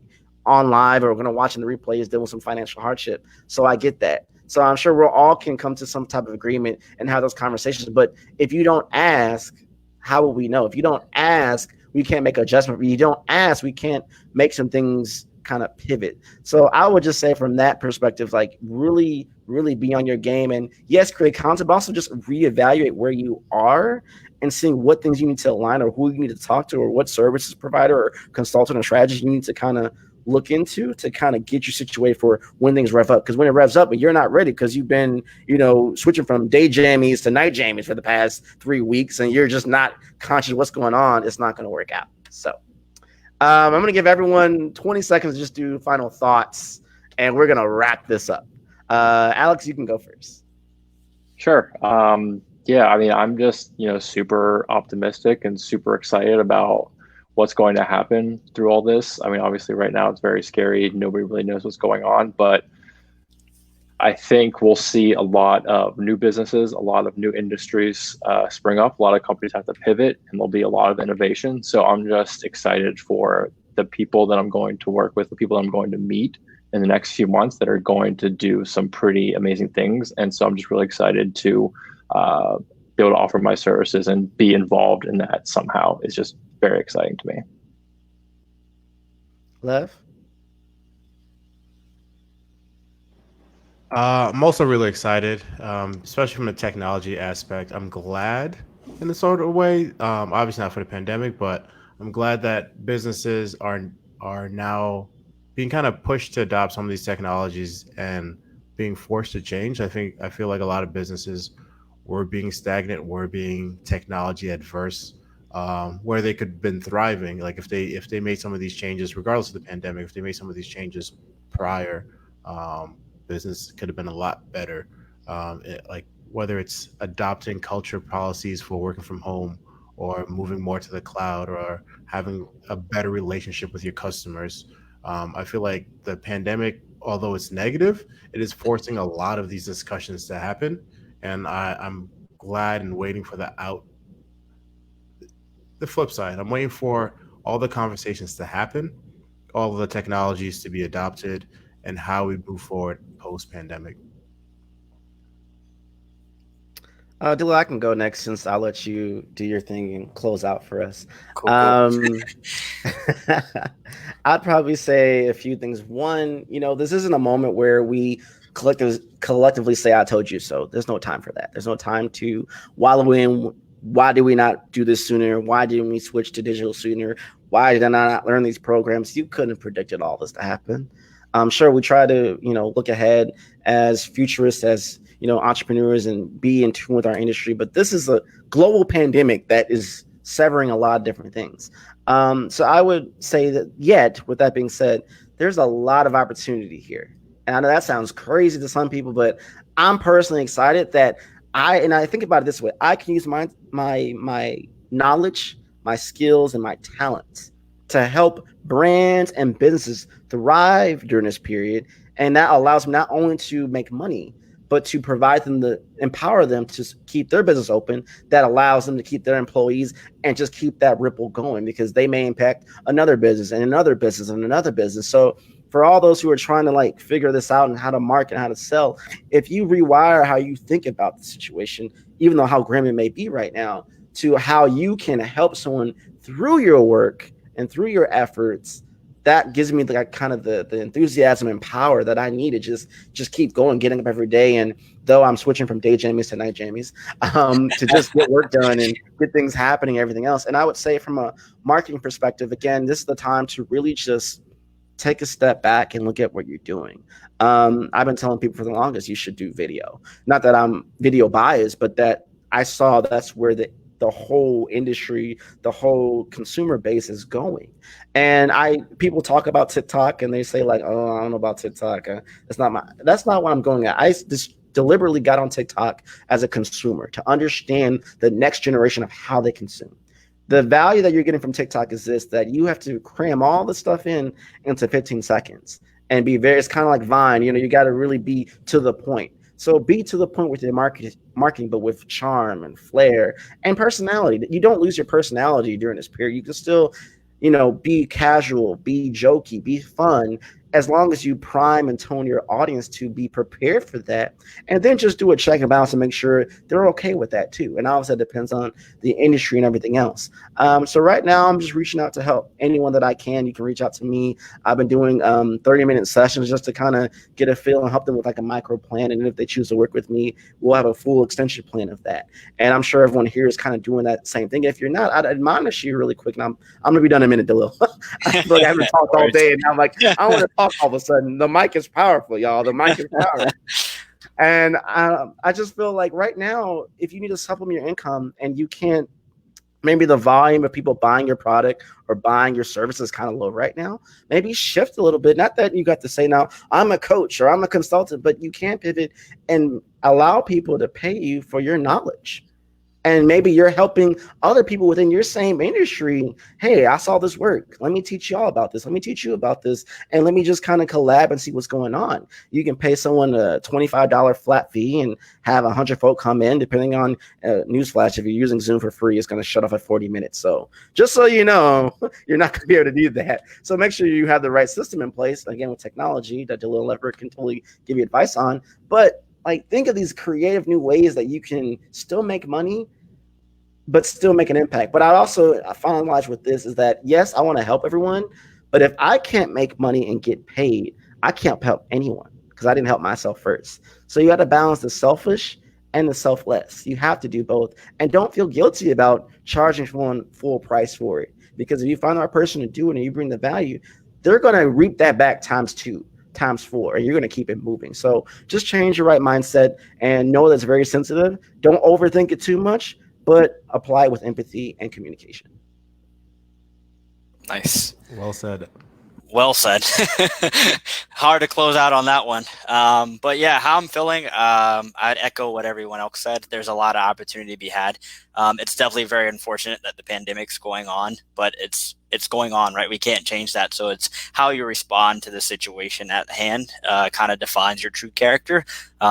on live or going to watch in the replay is dealing with some financial hardship. So I get that. So I'm sure we all can come to some type of agreement and have those conversations. But if you don't ask, how will we know? If you don't ask, we can't make an adjustment. If you don't ask, we can't make some things kind of pivot. So I would just say from that perspective, like really, really be on your game. And yes, create content, but also just reevaluate where you are and seeing what things you need to align or who you need to talk to or what services provider or consultant or strategist you need to kind of look into to kind of get you situated for when things rev up. Because when it revs up, but you're not ready because you've been, switching from day jammies to night jammies for the past 3 weeks and you're just not conscious of what's going on, it's not going to work out. So I'm going to give everyone 20 seconds to just do final thoughts and we're going to wrap this up. Alex, you can go first. Sure. Yeah, I mean, I'm just, super optimistic and super excited about what's going to happen through all this. I mean, obviously right now it's very scary. Nobody really knows what's going on, but I think we'll see a lot of new businesses, a lot of new industries spring up. A lot of companies have to pivot and there'll be a lot of innovation. So I'm just excited for the people that I'm going to work with, the people that I'm going to meet in the next few months that are going to do some pretty amazing things. And so I'm just really excited to be able to offer my services and be involved in that somehow. It's just very exciting to me. Lev? I'm also really excited, especially from the technology aspect. I'm glad in a sort of way, obviously not for the pandemic, but I'm glad that businesses are now being kind of pushed to adopt some of these technologies and being forced to change. I feel like a lot of businesses were being stagnant, were being technology adverse, where they could have been thriving. Like if they made some of these changes, regardless of the pandemic, if they made some of these changes prior, business could have been a lot better. Like whether it's adopting culture policies for working from home or moving more to the cloud or having a better relationship with your customers. I feel like the pandemic, although it's negative, it is forcing a lot of these discussions to happen. And I'm glad and waiting for the flip side. I'm waiting for all the conversations to happen, all of the technologies to be adopted, and how we move forward post-pandemic. Daleele, I can go next since I'll let you do your thing and close out for us. Cool. I'd probably say a few things. One, this isn't a moment where we collectively say, I told you so. There's no time for that. There's no time to wallow in, why did we not do this sooner? Why didn't we switch to digital sooner? Why did I not learn these programs? You couldn't have predicted all this to happen. I'm sure we try to, look ahead as futurists, as entrepreneurs, and be in tune with our industry. But this is a global pandemic that is severing a lot of different things. So I would say that yet, with that being said, there's a lot of opportunity here. And I know that sounds crazy to some people, but I'm personally excited that I think about it this way. I can use my knowledge, my skills, and my talents to help brands and businesses thrive during this period. And that allows me not only to make money, but to provide them empower them to keep their business open. That allows them to keep their employees and just keep that ripple going, because they may impact another business and another business and another business. So for all those who are trying to figure this out and how to market and how to sell, if you rewire how you think about the situation, even though how grim it may be right now, to how you can help someone through your work and through your efforts, that gives me the enthusiasm and power that I need to just keep going, getting up every day. And though I'm switching from day jammies to night jammies, to just get work done and get things happening, everything else. And I would say from a marketing perspective, again, this is the time to really just take a step back and look at what you're doing. I've been telling people for the longest, you should do video. Not that I'm video biased, but that I saw that's where the whole industry, the whole consumer base is going. And people talk about TikTok and they say oh, I don't know about TikTok. That's not what I'm going at. I just deliberately got on TikTok as a consumer to understand the next generation of how they consume. The value that you're getting from TikTok is this, that you have to cram all the stuff into 15 seconds and it's kind of like Vine, you got to really be to the point. So be to the point with your marketing, but with charm and flair and personality. You don't lose your personality during this period. You can still, be casual, be jokey, be fun, as long as you prime and tone your audience to be prepared for that. And then just do a check and balance and make sure they're okay with that too. And obviously it depends on the industry and everything else. So right now I'm just reaching out to help anyone that I can. You can reach out to me. I've been doing 30-minute sessions just to kind of get a feel and help them with a micro plan. And if they choose to work with me, we'll have a full extension plan of that. And I'm sure everyone here is kind of doing that same thing. If you're not, I'd admonish you really quick. And I'm going to be done in a minute, Daleele. I feel like I haven't talked all day, and I'm like, I want to talk all of a sudden. The mic is powerful, y'all. The mic is powerful. And I just feel like right now, if you need to supplement your income and you can't, maybe the volume of people buying your product or buying your service is kind of low right now, maybe shift a little bit. Not that you got to say, now I'm a coach or I'm a consultant, but you can pivot and allow people to pay you for your knowledge. And maybe you're helping other people within your same industry. Hey, I saw this work. Let me teach y'all about this. Let me teach you about this. And let me just kind of collab and see what's going on. You can pay someone a $25 flat fee and have 100 folk come in, depending on newsflash. If you're using Zoom for free, it's going to shut off at 40 minutes. So just so you know, you're not going to be able to do that. So make sure you have the right system in place. Again, with technology that Daleele Levbert can totally give you advice on. But think of these creative new ways that you can still make money, but still make an impact. But I finalize with this is that, yes, I want to help everyone, but if I can't make money and get paid, I can't help anyone because I didn't help myself first. So you got to balance the selfish and the selfless. You have to do both. And don't feel guilty about charging someone full price for it, because if you find the right person to do it and you bring the value, they're going to reap that back times 2, times 4, and you're going to keep it moving. So just change your right mindset and know that's very sensitive. Don't overthink it too much, but apply it with empathy and communication. Nice. Well said. Well said. Hard to close out on that one. But yeah, how I'm feeling, I'd echo what everyone else said. There's a lot of opportunity to be had. It's definitely very unfortunate that the pandemic's going on, but it's going on, right? We can't change that. So it's how you respond to the situation at hand kind of defines your true character.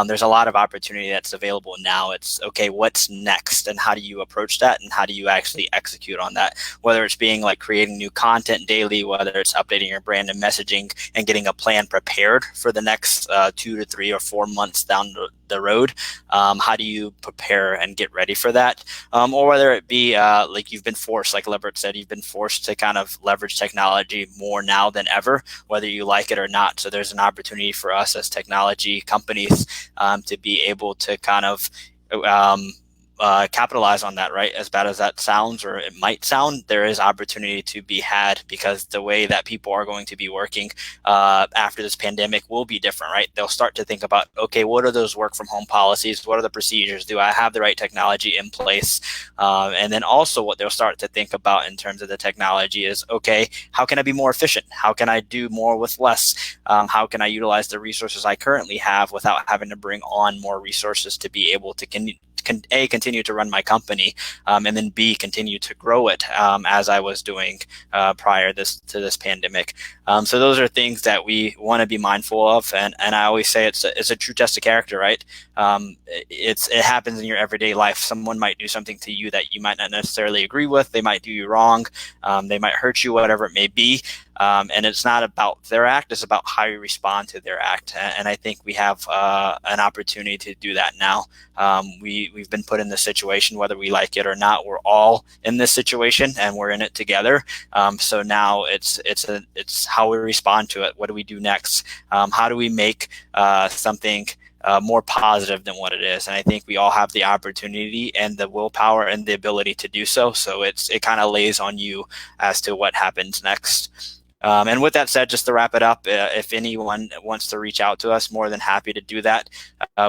There's a lot of opportunity that's available now. It's okay, what's next, and how do you approach that, and how do you actually execute on that? Whether it's being creating new content daily, whether it's updating your brand and messaging and getting a plan prepared for the next 2 to 3 or 4 months down the road. How do you prepare and get ready for that? Or whether it be like you've been forced, like Levbert said, you've been forced to kind of leverage technology more now than ever, whether you like it or not. So there's an opportunity for us as technology companies to be able to kind of capitalize on that, right? As bad as that sounds, or it might sound, there is opportunity to be had, because the way that people are going to be working after this pandemic will be different, right? They'll start to think about, okay, what are those work from home policies? What are the procedures? Do I have the right technology in place? And then also what they'll start to think about in terms of the technology is, okay, how can I be more efficient? How can I do more with less? How can I utilize the resources I currently have without having to bring on more resources to be able to continue to run my company, and then B, continue to grow it as I was doing prior to this pandemic. So those are things that we want to be mindful of, and I always say it's a true test of character, right? It happens in your everyday life. Someone might do something to you that you might not necessarily agree with. They might do you wrong. They might hurt you, whatever it may be. And it's not about their act, it's about how you respond to their act. And I think we have an opportunity to do that now. We've been put in this situation, whether we like it or not. We're all in this situation and we're in it together. So now it's how we respond to it. What do we do next? How do we make something more positive than what it is? And I think we all have the opportunity and the willpower and the ability to do so. So it kind of lays on you as to what happens next. And with that said, just to wrap it up, if anyone wants to reach out to us, more than happy to do that.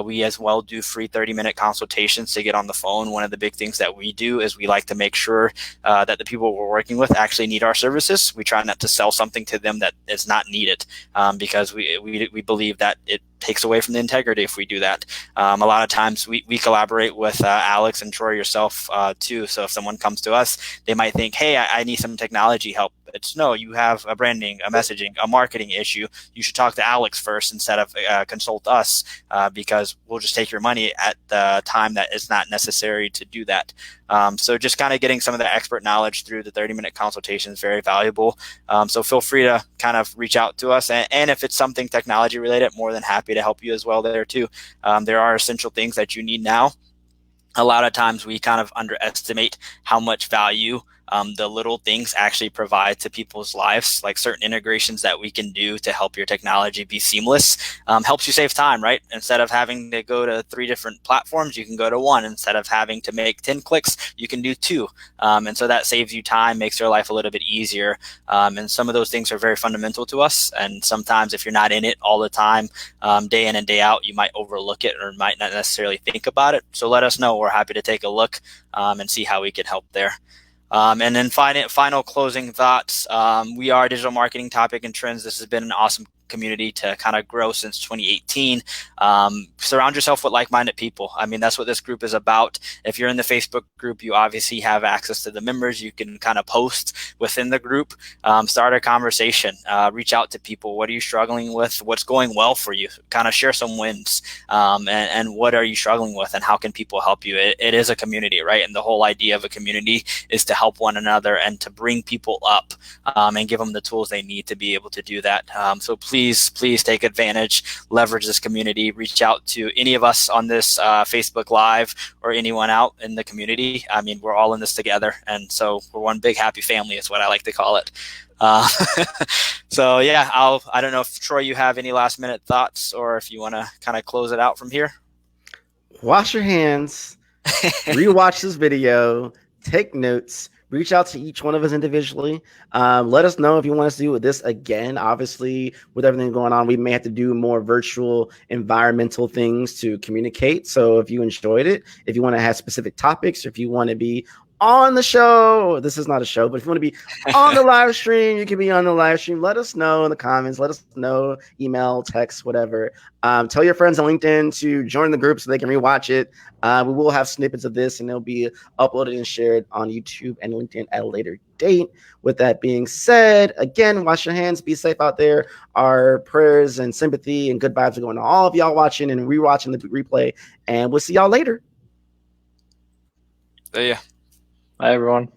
We as well do free 30-minute consultations to get on the phone. One of the big things that we do is we like to make sure that the people we're working with actually need our services. We try not to sell something to them that is not needed, because we believe that it takes away from the integrity if we do that. A lot of times we collaborate with Alex and Troy, yourself too. So if someone comes to us, they might think, hey, I need some technology help. It's no, you have a branding, a messaging, a marketing issue. You should talk to Alex first instead of consult us, because we'll just take your money at the time that is not necessary to do that. So just kind of getting some of the expert knowledge through the 30-minute consultation is very valuable. So feel free to kind of reach out to us. And if it's something technology related, more than happy to help you as well there too. There are essential things that you need now. A lot of times we kind of underestimate how much value the little things actually provide to people's lives, like certain integrations that we can do to help your technology be seamless. Helps you save time, right? Instead of having to go to 3 different platforms, you can go to 1. Instead of having to make 10 clicks, you can do 2. And so that saves you time, makes your life a little bit easier. And some of those things are very fundamental to us. And sometimes if you're not in it all the time, day in and day out, you might overlook it or might not necessarily think about it. So let us know. We're happy to take a look and see how we can help there. And then final closing thoughts. We are Digital Marketing Topic and Trends. This has been an awesome community to kind of grow since 2018. Surround yourself with like-minded people. I mean, that's what this group is about. If you're in the Facebook group, you obviously have access to the members. You can kind of post within the group, start a conversation, reach out to people. What are you struggling with? What's going well for you? Kind of share some wins, and what are you struggling with, and how can people help you? It is a community, right? And the whole idea of a community is to help one another and to bring people up and give them the tools they need to be able to do that. So please take advantage, leverage this community, reach out to any of us on this Facebook Live or anyone out in the community. I mean, we're all in this together. And so we're one big happy family is what I like to call it. So yeah, I don't know if Troy, you have any last minute thoughts, or if you want to kind of close it out from here. Wash your hands, rewatch this video, take notes, reach out to each one of us individually. Let us know if you want us to do this again. Obviously, with everything going on, we may have to do more virtual environmental things to communicate. So if you enjoyed it, if you want to have specific topics, or if you want to be on the show, this is not a show, but if you want to be on the live stream, you can be on the live stream. Let us know in the comments. Let us know, email, text, whatever. Tell your friends on LinkedIn to join the group so they can rewatch it. We will have snippets of this, and they'll be uploaded and shared on YouTube and LinkedIn at a later date. With that being said, again, wash your hands, be safe out there. Our prayers and sympathy and good vibes are going to all of y'all watching and rewatching the replay, and we'll see y'all later. Yeah. Bye, everyone.